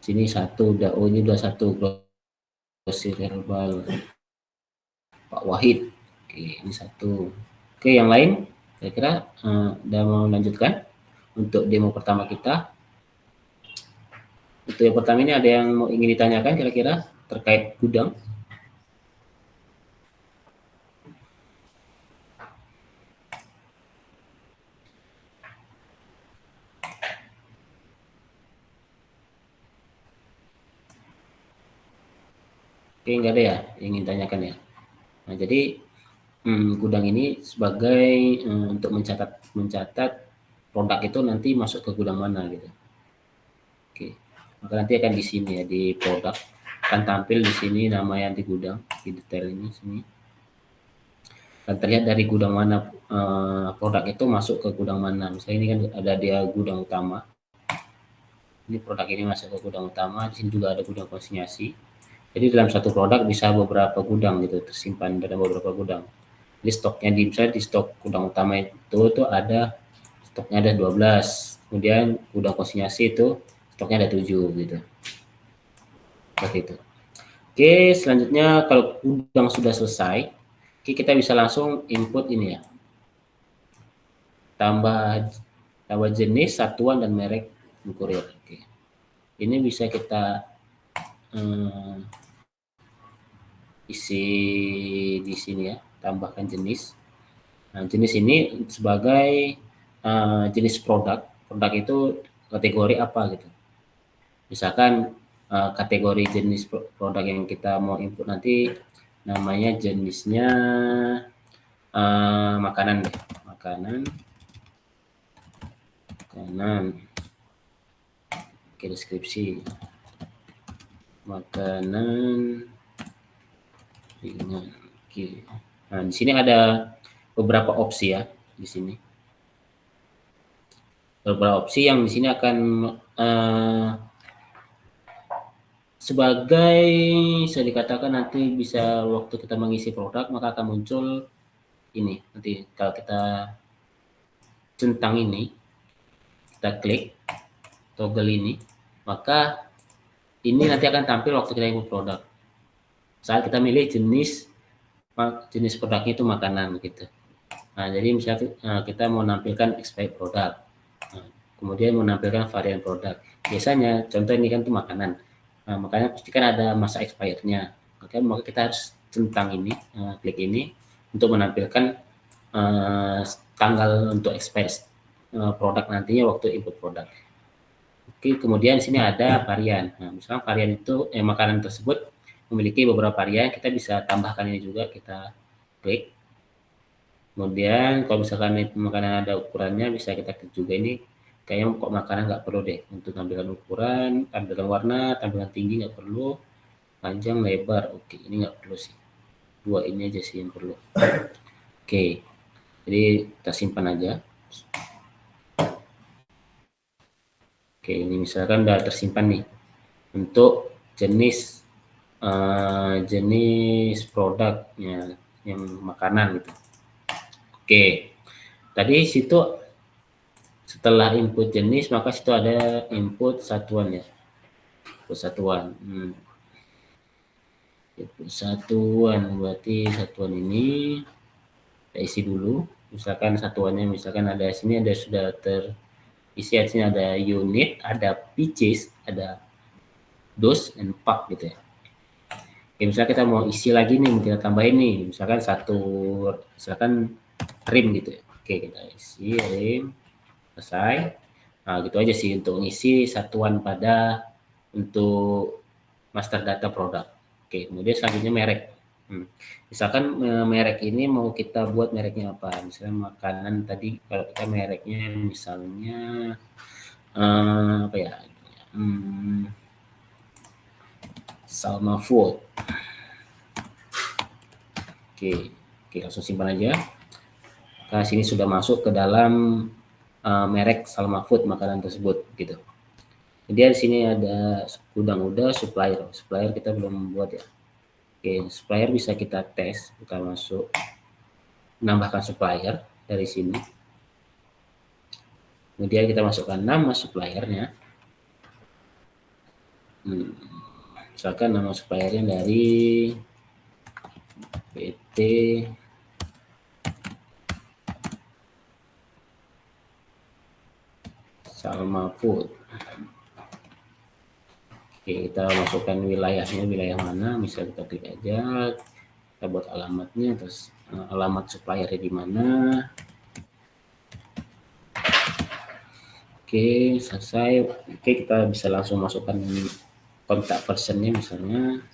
sini satu udah, ini udah satu grosir herbal Pak Wahid. Oke, ini satu. Oke, yang lain kira-kira udah mau lanjutkan untuk demo pertama kita. Untuk yang pertama ini ada yang mau ingin ditanyakan kira-kira terkait gudang? Oke, nggak ada ya yang ingin tanyakan ya. Nah, jadi gudang ini sebagai untuk mencatat produk itu nanti masuk ke gudang mana gitu. Oke, maka nanti akan di sini ya, di produk akan tampil di sini nama yang di gudang, di detail ini sini. Dan terlihat dari gudang mana produk itu masuk ke gudang mana. Misalnya ini kan ada dia gudang utama. Ini produk ini masuk ke gudang utama, di sini juga ada gudang konsinyasi. Jadi dalam satu produk bisa beberapa gudang gitu, tersimpan dalam beberapa gudang. Jadi stoknya misalnya di stok gudang utama itu ada stoknya ada 12. Kemudian gudang konsinyasi itu stoknya ada 7 gitu. Seperti itu. Oke, selanjutnya kalau gudang sudah selesai, kita bisa langsung input ini ya. Tambah jenis, satuan, dan merek kurir. Oke. Ini bisa kita isi di sini ya, tambahkan jenis. Nah, jenis ini sebagai jenis produk itu kategori apa gitu. Misalkan kategori jenis produk yang kita mau input nanti namanya jenisnya makanan deh, makanan. Oke, deskripsi makanan ringan. Oke. Nah, di sini ada beberapa opsi ya di sini. Beberapa opsi yang di sini akan sebagai bisa dikatakan nanti bisa waktu kita mengisi produk maka akan muncul ini. Nanti kalau kita centang ini, kita klik toggle ini, maka ini nanti akan tampil waktu kita input produk. Saat kita milih jenis produknya itu makanan gitu. Nah, jadi misalnya kita mau menampilkan expired produk, kemudian menampilkan varian produk. Biasanya contoh ini kan itu makanan. Nah, makanya pasti kan ada masa expirednya. Maka kita harus centang ini, klik ini untuk menampilkan tanggal untuk expired produk nantinya waktu input produk. Oke, kemudian di sini ada varian. Nah, misalnya varian itu makanan tersebut memiliki beberapa varian, kita bisa tambahkan ini juga, kita klik. Kemudian kalau misalkan itu makanan ada ukurannya, bisa kita klik juga ini. Kayaknya kok makanan nggak perlu deh untuk tampilan ukuran, tampilan warna, tampilan tinggi nggak perlu, panjang, lebar. Oke, ini nggak perlu sih. Dua ini aja sih yang perlu. Oke, jadi kita simpan aja. Oke, ini misalkan udah tersimpan nih untuk jenis jenis produknya yang makanan gitu. Oke, tadi situ setelah input jenis maka situ ada input satuan ya, input satuan. Input satuan berarti satuan ini kita isi dulu. Misalkan satuannya, misalkan ada sini ada sudah terisi, di sini ada unit, ada pieces, ada dose, dan pack gitu ya. Oke, misalnya kita mau isi lagi nih, kita tambahin nih, misalkan misalkan rim gitu ya. Oke, kita isi rim, selesai. Nah, gitu aja sih untuk ngisi satuan pada untuk master data produk. Oke, kemudian selanjutnya merek. Misalkan merek ini mau kita buat mereknya apa? Misalnya makanan tadi, kalau kita mereknya misalnya apa ya? Salma Food. Oke, langsung simpan aja. Nah, sini sudah masuk ke dalam merek Salma Food makanan tersebut gitu. Kemudian di sini ada gudang udah, supplier. Supplier kita belum buat ya. Oke, supplier bisa kita tes, kita masuk menambahkan supplier dari sini. Kemudian kita masukkan nama suppliernya. Misalkan nama suppliernya dari PT Salma Food. Oke, kita masukkan wilayahnya, wilayah mana, misalnya kita klik aja, kita buat alamatnya, terus alamat suppliernya di mana. Oke, selesai. Oke, kita bisa langsung masukkan kontak personnya misalnya.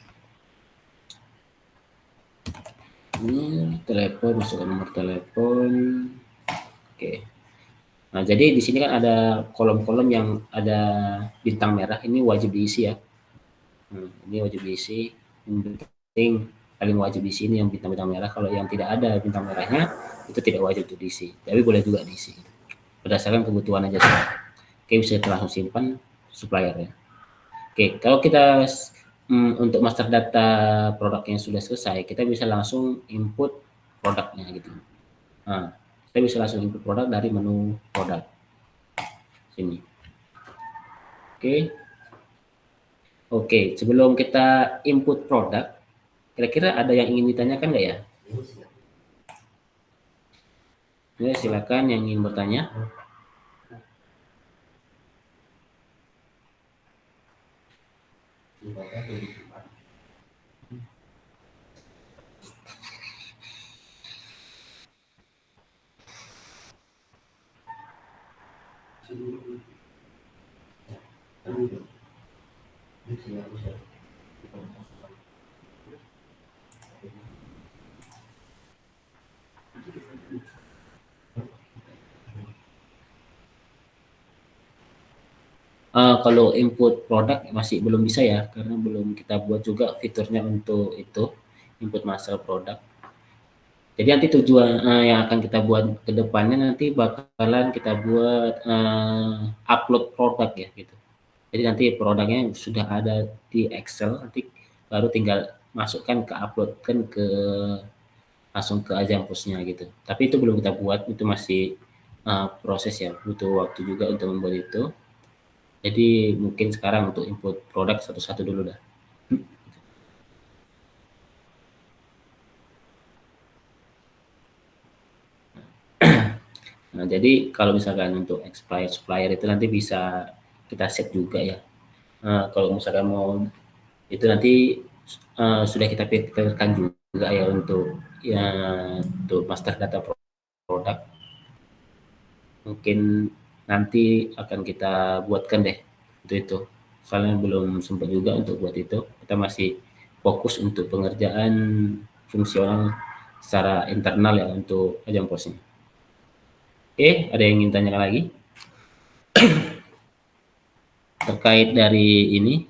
Ini telepon, masukkan nomor telepon. Oke. Nah, jadi di sini kan ada kolom-kolom yang ada bintang merah, ini wajib diisi ya. Ini wajib diisi. Yang penting paling wajib diisi ini yang bintang-bintang merah. Kalau yang tidak ada bintang merahnya itu tidak wajib untuk diisi. Tapi boleh juga diisi. Berdasarkan kebutuhan aja sih. Oke, bisa kita langsung simpan suppliernya. Oke, kalau kita untuk master data produk yang sudah selesai, kita bisa langsung input produknya gitu. Nah, kita bisa langsung input produk dari menu produk sini. Oke, sebelum kita input produk, kira-kira ada yang ingin ditanyakan nggak ya? Ya, silakan yang ingin bertanya. Kalau input produk masih belum bisa ya, karena belum kita buat juga fiturnya untuk itu, input masalah produk. Jadi nanti tujuan yang akan kita buat ke depannya nanti bakalan kita buat upload produk ya gitu. Jadi nanti produknya sudah ada di Excel, nanti baru tinggal masukkan ke uploadkan ke langsung ke Ajampusnya gitu. Tapi itu belum kita buat, itu masih proses ya, butuh waktu juga untuk membuat itu. Jadi mungkin sekarang untuk input produk satu-satu dulu dah. Nah, jadi kalau misalkan untuk expired supplier itu nanti bisa kita set juga ya. Kalau misalkan mau itu nanti sudah kita pikirkan juga ya untuk master data produk. Mungkin nanti akan kita buatkan deh itu. Soalnya belum sempat juga untuk buat itu. Kita masih fokus untuk pengerjaan fungsional secara internal ya untuk Ajang Posnya. Oke, ada yang ingin tanyakan lagi terkait dari ini?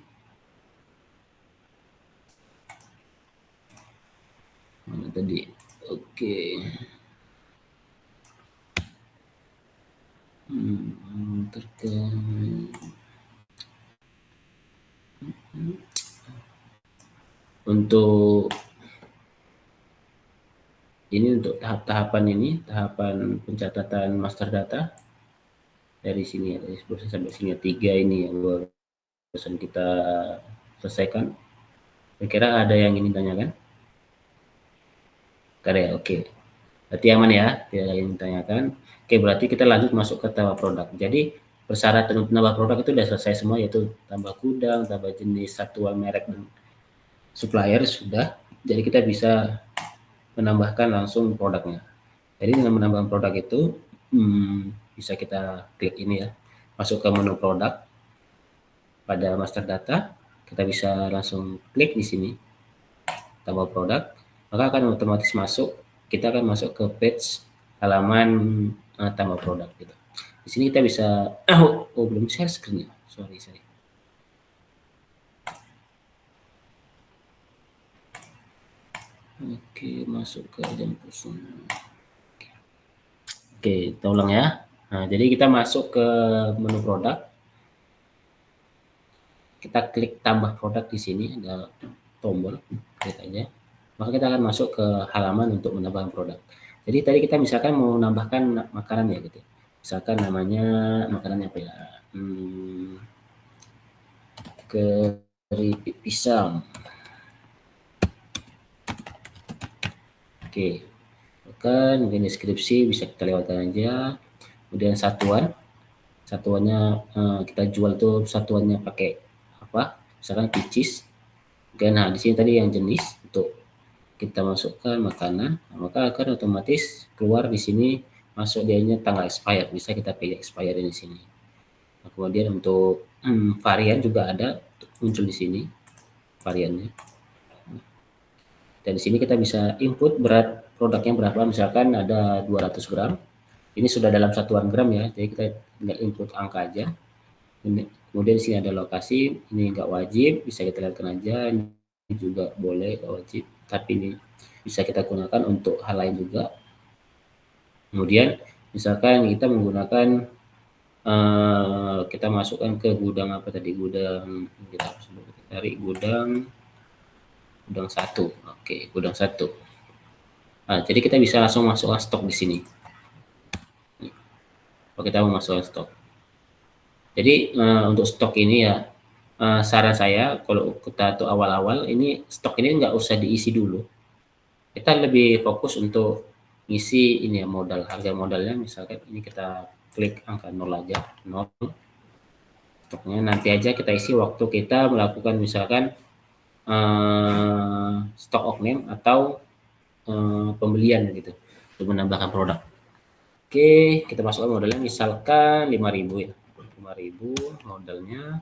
Mana tadi? Oke. Terkait untuk ini untuk tahapan pencatatan master data dari sini ya, dari 10 sampai sini 3 ini yang barusan kita selesaikan. Kira-kira ada yang ingin tanyakan? Ada ya, oke. Berarti aman ya, tidak ada yang ditanyakan. Oke, berarti kita lanjut masuk ke tambah produk. Jadi persyaratan untuk nambah produk itu sudah selesai semua, yaitu tambah gudang, tambah jenis, satuan, merek, dan supplier sudah. Jadi kita bisa menambahkan langsung produknya. Jadi dengan menambahkan produk itu bisa kita klik ini ya, masuk ke menu produk pada master data, kita bisa langsung klik di sini tambah produk, maka akan otomatis masuk, kita akan masuk ke page halaman tambah produk gitu. Di sini kita bisa belum share screen ya, sorry. Oke, masuk ke Ajang Pusung. Oke, kita ulang ya. Nah, jadi kita masuk ke menu produk. Kita klik tambah produk di sini, ada tombol, klik aja. Maka kita akan masuk ke halaman untuk menambahkan produk. Jadi tadi kita misalkan mau nambahkan makanan ya gitu. Misalkan namanya makanannya apa ya? Keripik pisang. Oke, mungkin deskripsi bisa kita lewatkan aja. Kemudian satuannya kita jual tuh satuannya pakai apa? Misalkan picis. Oke, nah di sini tadi yang jenis untuk kita masukkan makanan, maka akan otomatis keluar di sini masuk dianya tanggal expired. Bisa kita pilih expired di sini. Nah, kemudian untuk varian juga ada muncul di sini variannya. Dan di sini kita bisa input berat produknya berapa, misalkan ada 200 gram. Ini sudah dalam satuan gram ya, jadi kita tinggal input angka aja. Kemudian di sini ada lokasi, ini nggak wajib, bisa kita lihatkan aja. Ini juga boleh, nggak wajib, tapi ini bisa kita gunakan untuk hal lain juga. Kemudian misalkan kita menggunakan kita masukkan ke gudang apa tadi, gudang kita harus cari gudang 1. Oke, gudang 1. Nah, jadi kita bisa langsung masukkan stok di sini. Kalau kita mau masukkan stok. Jadi untuk stok ini ya, saran saya kalau kita tuh awal-awal ini stok ini nggak usah diisi dulu. Kita lebih fokus untuk isi ini ya, modal, harga modalnya misalkan ini kita klik angka 0 aja, 0. Stoknya nanti aja kita isi waktu kita melakukan misalkan stok off-name atau pembelian gitu untuk menambahkan produk. Oke, kita masukkan modalnya misalkan 5.000 ya. 5.000 modalnya,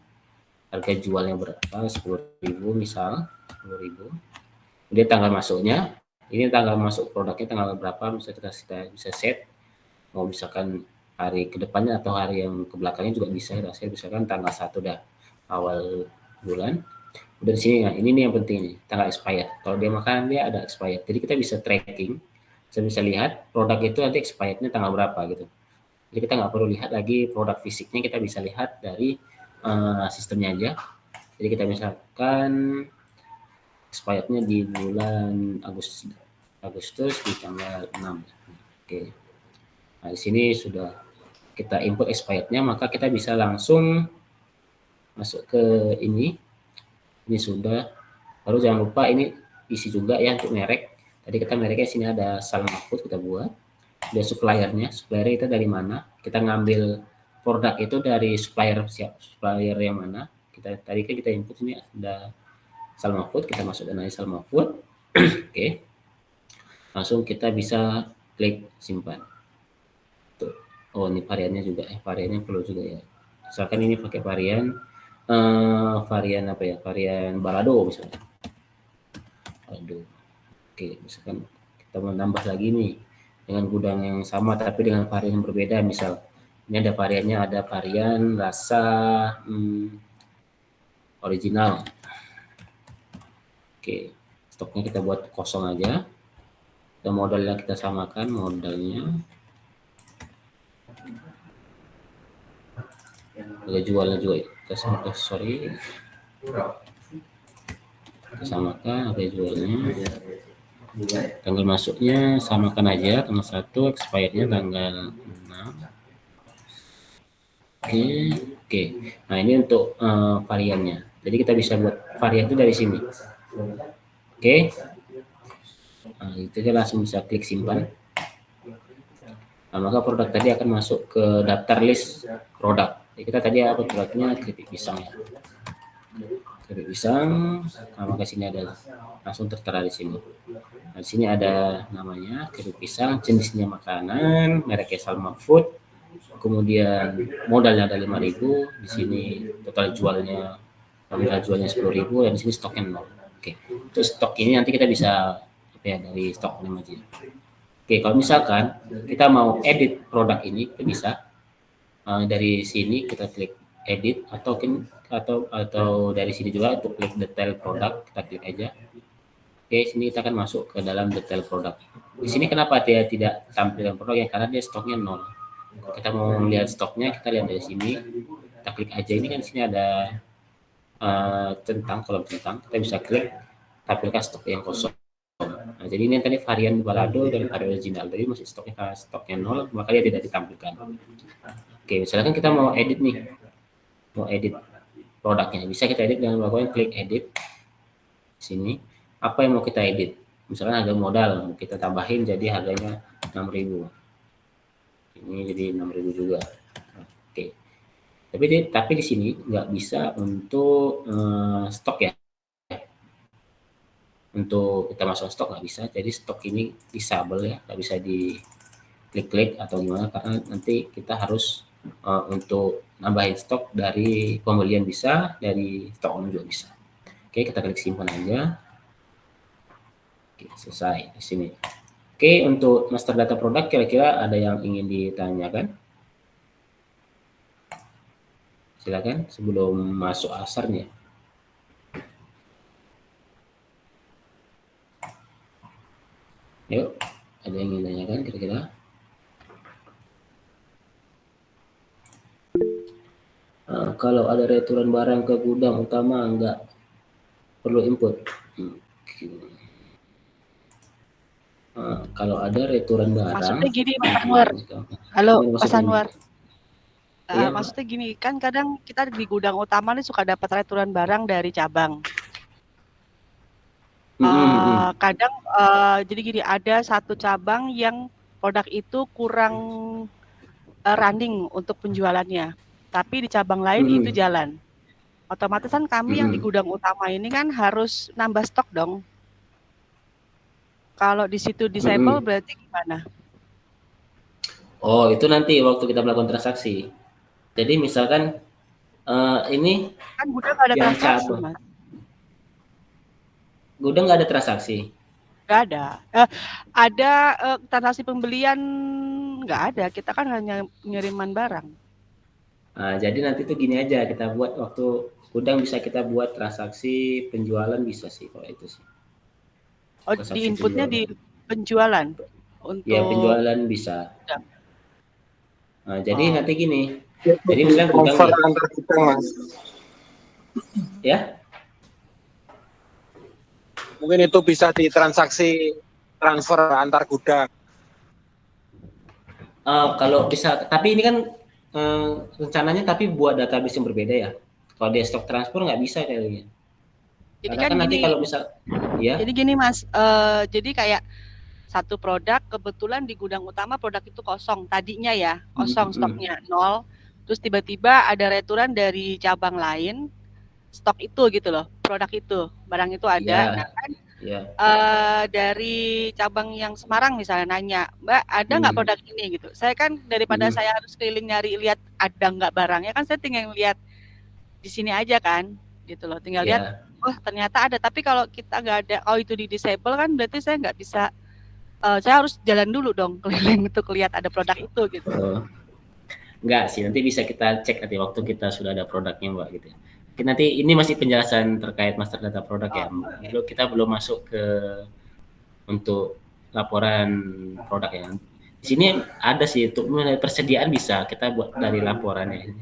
harga jualnya berapa? 10.000 misal, 10.000. Kemudian tanggal masuknya, ini tanggal masuk produknya tanggal berapa, bisa kita bisa set. Mau misalkan hari kedepannya atau hari yang kebelakangnya juga bisa, misalkan tanggal 1 dah awal bulan. Udah di sini, nah ini nih yang penting nih, tanggal expired. Kalau dia makanan dia ada expired, jadi kita bisa tracking, bisa lihat produk itu nanti expirednya tanggal berapa gitu. Jadi kita nggak perlu lihat lagi produk fisiknya, kita bisa lihat dari sistemnya aja. Jadi kita misalkan expirednya di bulan Agustus di tanggal 6. Oke. Nah di sini sudah kita input expirednya, maka kita bisa langsung masuk ke ini. Ini sudah. Lalu jangan lupa ini isi juga ya untuk merek. Tadi kita mereknya sini ada Salam Mahfud kita buat. dia suppliernya itu dari mana, kita ngambil produk itu dari supplier yang mana, tadi kan kita input ini ada Salma Food, kita masukkan aja Salma Food. Oke, langsung kita bisa klik simpan. Tuh. Oh, ini variannya juga variannya perlu juga ya, misalkan ini pakai varian apa ya, varian balado misalnya. Aduh. Oke, misalkan kita mau nambah lagi nih dengan gudang yang sama tapi dengan varian yang berbeda, misal ini ada variannya, ada varian rasa original. Oke, stoknya kita buat kosong aja, dan modalnya kita samakan, modalnya harga jualnya juga kita samakan harga jualnya, tanggal masuknya samakan aja, tanggal 1, expirednya tanggal 6. Oke. Nah, ini untuk variannya. Jadi kita bisa buat varian itu dari sini. Oke. Nah, itu kita langsung bisa klik simpan. Nah, maka produk tadi akan masuk ke daftar list produk. Jadi kita tadi apa produknya, keripik pisang ya. Keripik pisang, nah, maka sini ada langsung tertera di sini. Nah, di sini ada namanya keripik pisang, jenisnya makanan, mereknya Salma Food. Kemudian modalnya ada 5.000, di sini total jualnya 10.000, dan di sini stoknya 0. Oke, itu stok ini nanti kita bisa dari stok ini aja. Oke, kalau misalkan kita mau edit produk ini, kita bisa dari sini kita klik edit, atau dari sini juga untuk klik detail produk, kita klik aja. Oke, sini kita akan masuk ke dalam detail produk. Di sini kenapa dia tidak tampilkan produknya, karena dia stoknya 0. Kalau kita mau melihat stoknya, kita lihat dari sini, kita klik aja, ini kan di sini ada kolom tentang, kita bisa klik tampilkan stok yang kosong. Nah, jadi ini tadi varian balado dan varian original, jadi masih stoknya 0, maka dia tidak ditampilkan. Oke, misalkan kita mau edit nih, mau edit produknya, bisa kita edit dengan melakukan klik edit. Sini, apa yang mau kita edit? Misalkan harga modal, mau kita tambahin jadi harganya 6.000. Ini jadi 6.000 juga. Oke. Tapi di sini nggak bisa untuk stok ya. Untuk kita masuk stok nggak bisa. Jadi stok ini disable ya, nggak bisa di klik-klik atau gimana, karena nanti kita harus untuk nambahin stok dari pembelian bisa, dari stok on juga bisa. Oke, kita klik simpan aja. Oke, selesai di sini. Oke, untuk master data produk kira-kira ada yang ingin ditanyakan? Silakan sebelum masuk asarnya. Yuk, ada yang ingin ditanyakan kira-kira? Kalau ada returan barang ke gudang utama enggak perlu input. Kalau ada returan barang. Maksudnya gini, Pak Anwar. Halo, Mas Anwar. Iya, maksudnya gini, kan kadang kita di gudang utama nih suka dapat returan barang dari cabang. Kadang jadi gini, ada satu cabang yang produk itu kurang running untuk penjualannya, tapi di cabang lain itu jalan. Otomatis kan kami yang di gudang utama ini kan harus nambah stok dong. Kalau di situ disable berarti gimana? Oh, itu nanti waktu kita melakukan transaksi. Jadi misalkan ini kan gudang nggak ada transaksi, Mas. Gudang nggak ada transaksi? Nggak ada. Ada transaksi pembelian nggak ada. Kita kan hanya pengiriman barang. Nah, jadi nanti tuh gini aja, kita buat waktu gudang bisa kita buat transaksi penjualan bisa sih kalau itu sih. Oh, di inputnya di penjualan? Untuk ya, penjualan bisa. Nah, jadi nanti gini. Jadi misalnya gudang antar gudang, Mas. Ya? Mungkin itu bisa ditransaksi transfer antar gudang. Kalau bisa, tapi ini kan rencananya tapi buat database yang berbeda ya. Kalau dia stok transfer nggak bisa kayaknya. Jadi Karena kan nanti gini, kalau misal, ya. Jadi gini Mas, jadi kayak satu produk, kebetulan di gudang utama produk itu kosong tadinya ya, kosong stoknya 0. Terus tiba-tiba ada returan dari cabang lain, stok itu gitu loh, produk itu, barang itu ada. Nah kan dari cabang yang Semarang misalnya nanya, Mbak ada nggak produk ini gitu. Saya kan daripada saya harus keliling nyari lihat ada nggak barangnya, kan saya tinggal lihat di sini aja kan, gitu loh. Tinggal lihat, oh ternyata ada. Tapi kalau kita nggak ada, oh itu di disable kan, berarti saya nggak bisa. Saya harus jalan dulu dong keliling untuk lihat ada produk itu gitu. Enggak sih, nanti bisa kita cek nanti waktu kita sudah ada produknya Mbak gitu. Nanti ini masih penjelasan terkait master data produk ya. Okay. Kita belum masuk ke untuk laporan produk ya. Di sini ada sih untuk persediaan bisa kita buat dari laporannya.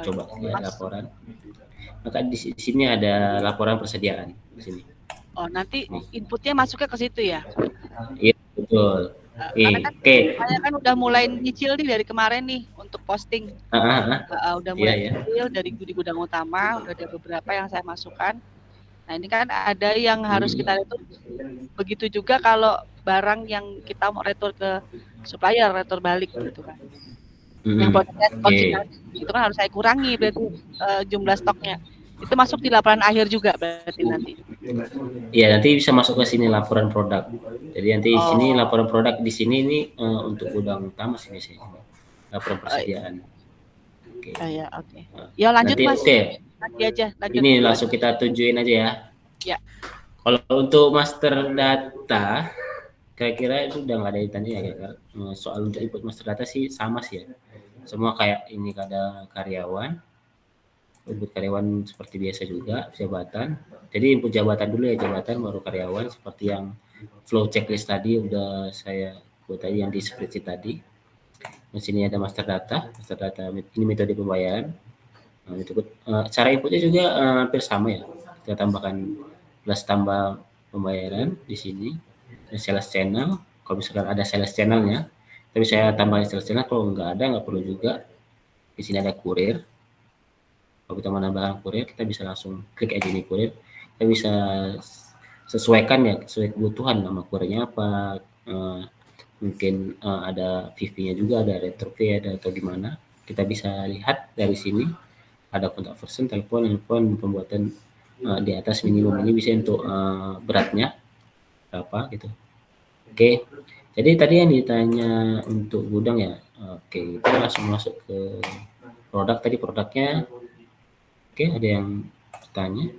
Coba lihat laporan. Maka di sini ada laporan persediaan di sini. Oh, nanti inputnya masuknya ke situ ya? Iya, betul. Karena kan saya kan udah mulai nyicil nih dari kemarin nih untuk posting. Udah mulai nyicil dari di gudang utama, udah ada beberapa yang saya masukkan. Nah, ini kan ada yang harus kita retur. Begitu juga kalau barang yang kita mau retur ke supplier, retur balik gitu kan. Yang itu kan harus saya kurangi berarti jumlah stoknya. Itu masuk di laporan akhir juga berarti nanti. Iya, nanti bisa masuk ke sini laporan produk. Jadi nanti di sini laporan produk di sini ini untuk gudang utama sini sih. Laporan persediaan. Oke. Ya lanjut Mas. Nanti aja lanjut. Ini langsung kita tujuin aja ya. Ya. Kalau untuk master data kira-kira itu udah nggak ada ditanya ya kira-kira. Soal untuk input master data sih sama sih ya. Semua kayak ini ada karyawan. Input karyawan seperti biasa juga, jabatan. Jadi input jabatan dulu ya, jabatan baru karyawan seperti yang flow checklist tadi udah saya buat tadi yang di spreadsheet tadi. Di sini ada master data ini metode pembayaran. Cara inputnya juga hampir sama ya. Kita tambahkan plus tambah pembayaran di sini. Sales channel, kalau misalkan ada sales channelnya, tapi saya tambahin sales channel. Kalau nggak ada nggak perlu juga. Di sini ada kurir. Kalau kita menambahkan kurir, kita bisa langsung klik aja di kurir. Kita bisa sesuaikan ya, sesuai kebutuhan nama kurirnya apa. Mungkin ada VV-nya juga, ada retro fee, ada atau gimana. Kita bisa lihat dari sini. Ada kontak person, telepon, pembuatan di atas minimum ini bisa untuk beratnya berapa gitu. Oke. Jadi tadi yang ditanya untuk gudang ya. Oke, kita langsung masuk ke produk. Tadi produknya. Oke, ada yang bertanya?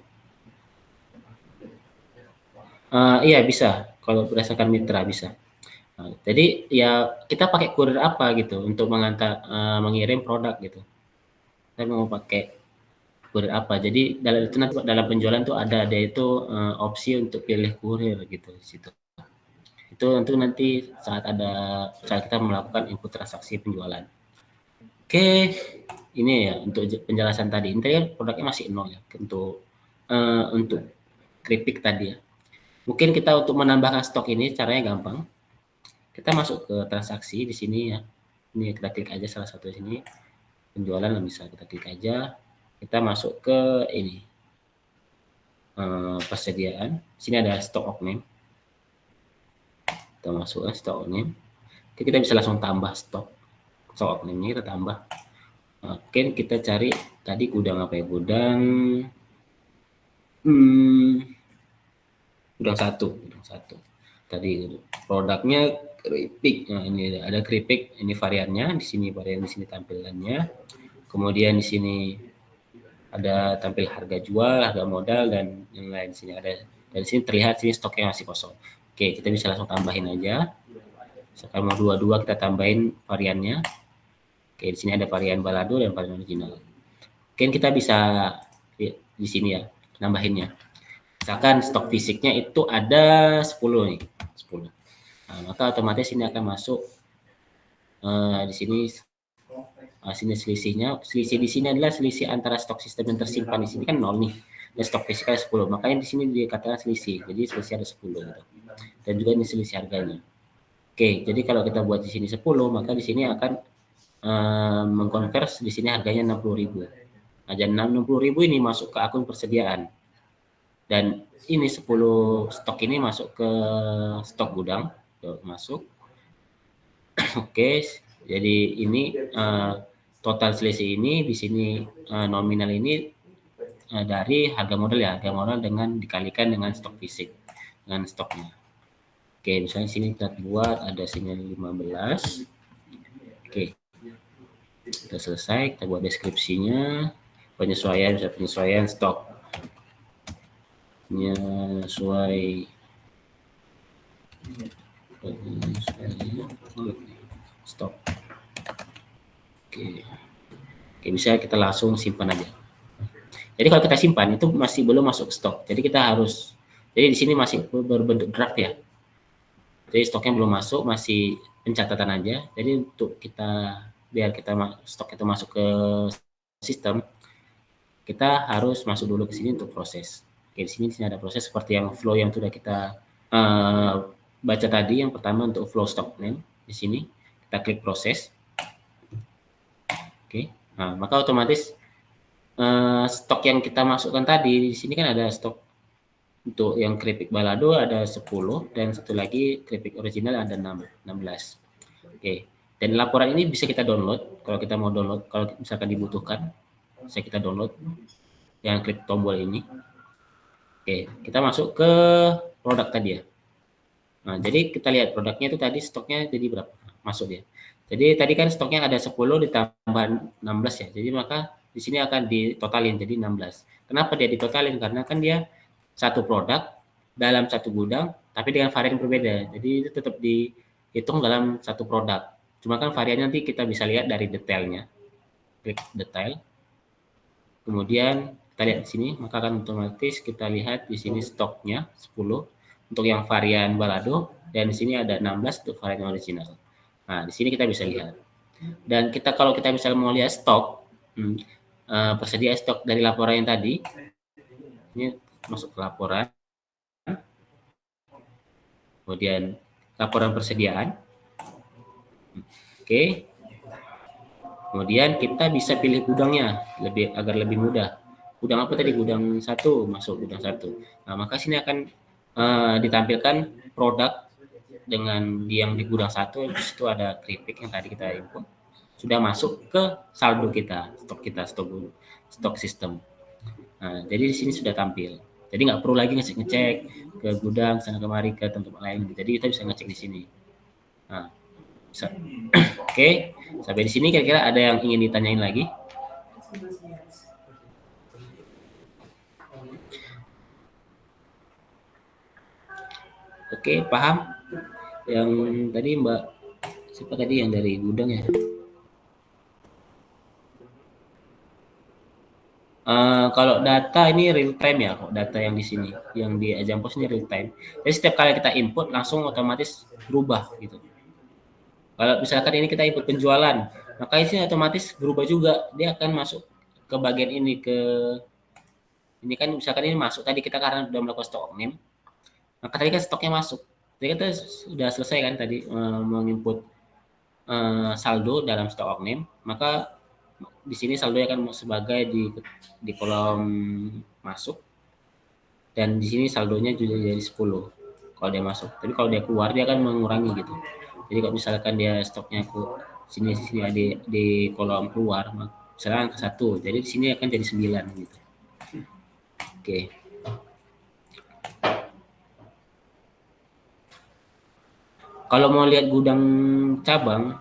Iya bisa, kalau berdasarkan mitra bisa. Jadi ya kita pakai kurir apa gitu untuk mengirim produk gitu. Saya mau pakai kurir apa? Jadi dalam penjualan tuh ada itu opsi untuk pilih kurir gitu di situ. Itu nanti saat kita melakukan input transaksi penjualan. Oke, ini ya untuk penjelasan tadi. Intinya produknya masih 0 ya untuk keripik tadi ya. Mungkin kita untuk menambahkan stok ini caranya gampang. Kita masuk ke transaksi di sini ya. Ini kita klik aja salah satu di sini. Penjualan bisa kita klik aja. Kita masuk ke ini. Persediaan. Sini ada stock name. Kita masuk ke stock name. Kita bisa langsung tambah stok. Stock name-nya kita tambah. Oke, kita cari tadi gudang apa ya? Gudang satu. Tadi produknya keripik. Nah, ini ada keripik, ini variannya, di sini tampilannya. Kemudian di sini ada tampil harga jual, harga modal dan yang lain. Di sini ada, dari sini terlihat sini stoknya masih kosong. Oke, kita bisa langsung tambahin aja. Misalkan mau 22 kita tambahin variannya. Oke, di sini ada varian balado dan varian original. Mungkin kita bisa di sini ya nambahinnya. Misalkan stok fisiknya itu ada 10 nih, 10. Nah, maka otomatis ini akan masuk di sini. Sini selisihnya, selisih di sini adalah selisih antara stok sistem yang tersimpan di sini kan 0 nih. Dan stok fisiknya 10. Makanya di sini dikatakan selisih. Jadi selisih ada 10 gitu. Dan juga ini selisih harganya. Oke, jadi kalau kita buat di sini 10, maka di sini akan mengkonvers di sini harganya 60.000. Nah, dan 60.000 ini masuk ke akun persediaan. Dan ini 10 stok ini masuk ke stok gudang. masuk. Oke, jadi ini total selisih ini di sini nominal ini dari harga modal ya, harga modal dengan dikalikan dengan stok fisik, dengan stoknya. Oke, misalnya sini kita buat ada sini 15. Oke, kita selesai, kita buat deskripsinya, penyesuaian stok, penyesuaian stok. Oke, bisa kita langsung simpan aja. Jadi kalau kita simpan itu masih belum masuk stok. Jadi kita harus, jadi di sini masih berbentuk draft ya. Jadi stoknya belum masuk, masih pencatatan aja. Jadi untuk kita biar kita stok itu masuk ke sistem, kita harus masuk dulu ke sini untuk proses. Oke, di sini ada proses seperti yang flow yang sudah kita baca tadi. Yang pertama untuk flow stock name di sini kita klik proses. Oke, nah maka otomatis stok yang kita masukkan tadi di sini kan ada stok untuk yang keripik balado ada 10 dan satu lagi keripik original ada 16. Oke, dan laporan ini bisa kita download kalau kita mau download, kalau misalkan dibutuhkan bisa kita download yang klik tombol ini. Oke, kita masuk ke produk tadi ya. Nah, jadi kita lihat produknya itu tadi stoknya jadi berapa masuk ya. Jadi tadi kan stoknya ada 10 ditambah 16 ya. Jadi maka di sini akan ditotalin jadi 16. Kenapa dia ditotalin? Karena kan dia satu produk dalam satu gudang tapi dengan varian berbeda. Jadi itu tetap dihitung dalam satu produk. Cuma kan variannya nanti kita bisa lihat dari detailnya. Klik detail. Kemudian kita lihat di sini, maka akan otomatis kita lihat di sini stoknya 10 untuk yang varian balado dan di sini ada 16 untuk varian original. Nah, di sini kita bisa lihat. Dan kalau kita misalnya mau lihat stok, persediaan stok dari laporan yang tadi, ini masuk ke laporan, kemudian laporan persediaan. Oke, kemudian kita bisa pilih gudangnya agar lebih mudah. Gudang apa tadi? Gudang 1, masuk gudang 1. Nah, maka sini akan ditampilkan produk dengan yang di gudang 1. Di situ ada keripik yang tadi kita input sudah masuk ke saldo kita, stok sistem. Nah, jadi di sini sudah tampil. Jadi nggak perlu lagi ngecek ke gudang sana kemari ke tempat lain. Jadi kita bisa ngecek di sini. Nah, bisa. Oke, sampai di sini kira-kira ada yang ingin ditanyain lagi? Oke, paham? Yang tadi Mbak, siapa tadi yang dari gudang ya? Kalau data ini real time ya, data yang di sini, yang di Ajampos ini real time. Jadi setiap kali kita input langsung otomatis berubah gitu. Kalau misalkan ini kita input penjualan, maka ini otomatis berubah juga. Dia akan masuk ke bagian ini ini kan misalkan ini masuk tadi kita karena sudah melakukan stok name, maka tadi kan stoknya masuk. Jadi kita sudah selesai kan tadi menginput saldo dalam stok name, maka di sini saldo akan sebagai di kolom masuk dan di sini saldonya juga jadi 10 kalau dia masuk. Tapi kalau dia keluar dia akan mengurangi gitu. Jadi kalau misalkan dia stoknya sini ada di kolom keluar, misalkan ke 1, jadi di sini akan jadi 9 gitu. Oke. Kalau mau lihat gudang cabang,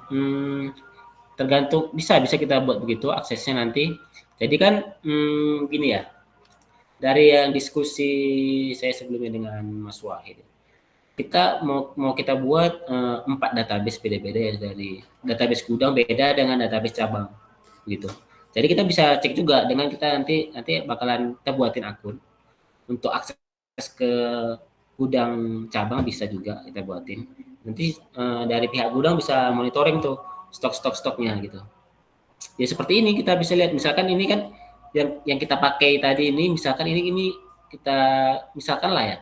tergantung bisa kita buat begitu aksesnya nanti. Jadi kan gini ya, dari yang diskusi saya sebelumnya dengan Mas Wahid, kita mau kita buat 4 database beda-beda ya, dari database gudang beda dengan database cabang gitu. Jadi kita bisa cek juga dengan kita nanti bakalan kita buatin akun untuk akses ke gudang cabang, bisa juga kita buatin. Nanti dari pihak gudang bisa monitoring tuh stoknya gitu. Ya seperti ini kita bisa lihat, misalkan ini kan yang kita pakai tadi ini, misalkan ini kita misalkan lah ya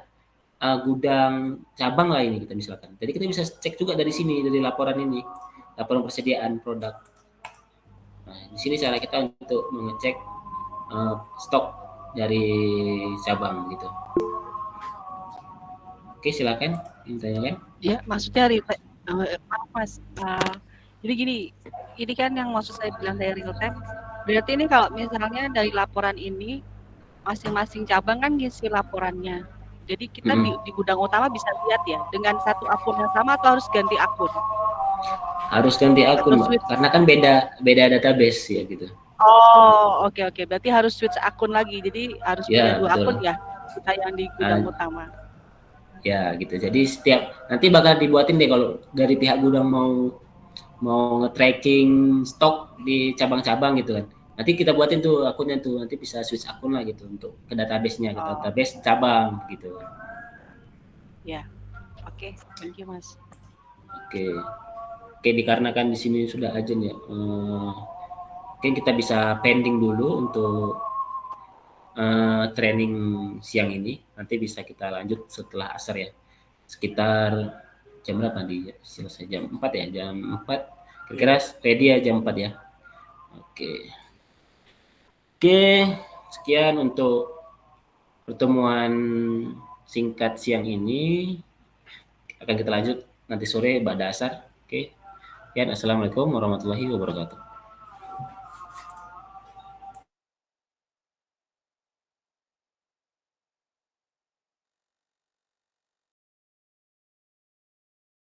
gudang cabang lah ini kita misalkan. Jadi kita bisa cek juga dari sini, dari laporan ini, laporan persediaan produk. Nah, di sini cara kita untuk mengecek stok dari cabang gitu. Oke, silakan. Intinya kan? Ya, maksudnya maaf Mas, jadi gini, ini kan yang maksud saya bilang dari real time, berarti ini kalau misalnya dari laporan ini, masing-masing cabang kan ngisi laporannya. Jadi kita di gudang utama bisa lihat ya, dengan satu akun yang sama atau harus ganti akun? Harus ganti akun, Atau Mbak. switch? Karena kan beda database ya gitu. Oh, oke oke. Berarti harus switch akun lagi. Jadi harus punya Ya, 2 akun betul. ya, kita yang di gudang utama? Ya gitu. Jadi nanti bakal dibuatin deh kalau dari pihak gudang mau mau nge-tracking stok di cabang-cabang gitu kan. Nanti kita buatin tuh akunnya tuh, nanti bisa switch akun lah gitu untuk ke database-nya, ke Oh, database cabang gitu. ya. Oke, thank you Mas. Oke. Oke, dikarenakan di sini sudah ajan ya. Mungkin kita bisa pending dulu untuk training siang ini. Nanti bisa kita lanjut setelah asar ya. Sekitar jam berapa di selesai jam 4 ya, jam 4. Kira-kira ready ya jam 4 ya. Oke. Oke, sekian untuk pertemuan singkat siang ini. Akan kita lanjut nanti sore pada asar. Oke. Ya, assalamualaikum warahmatullahi wabarakatuh.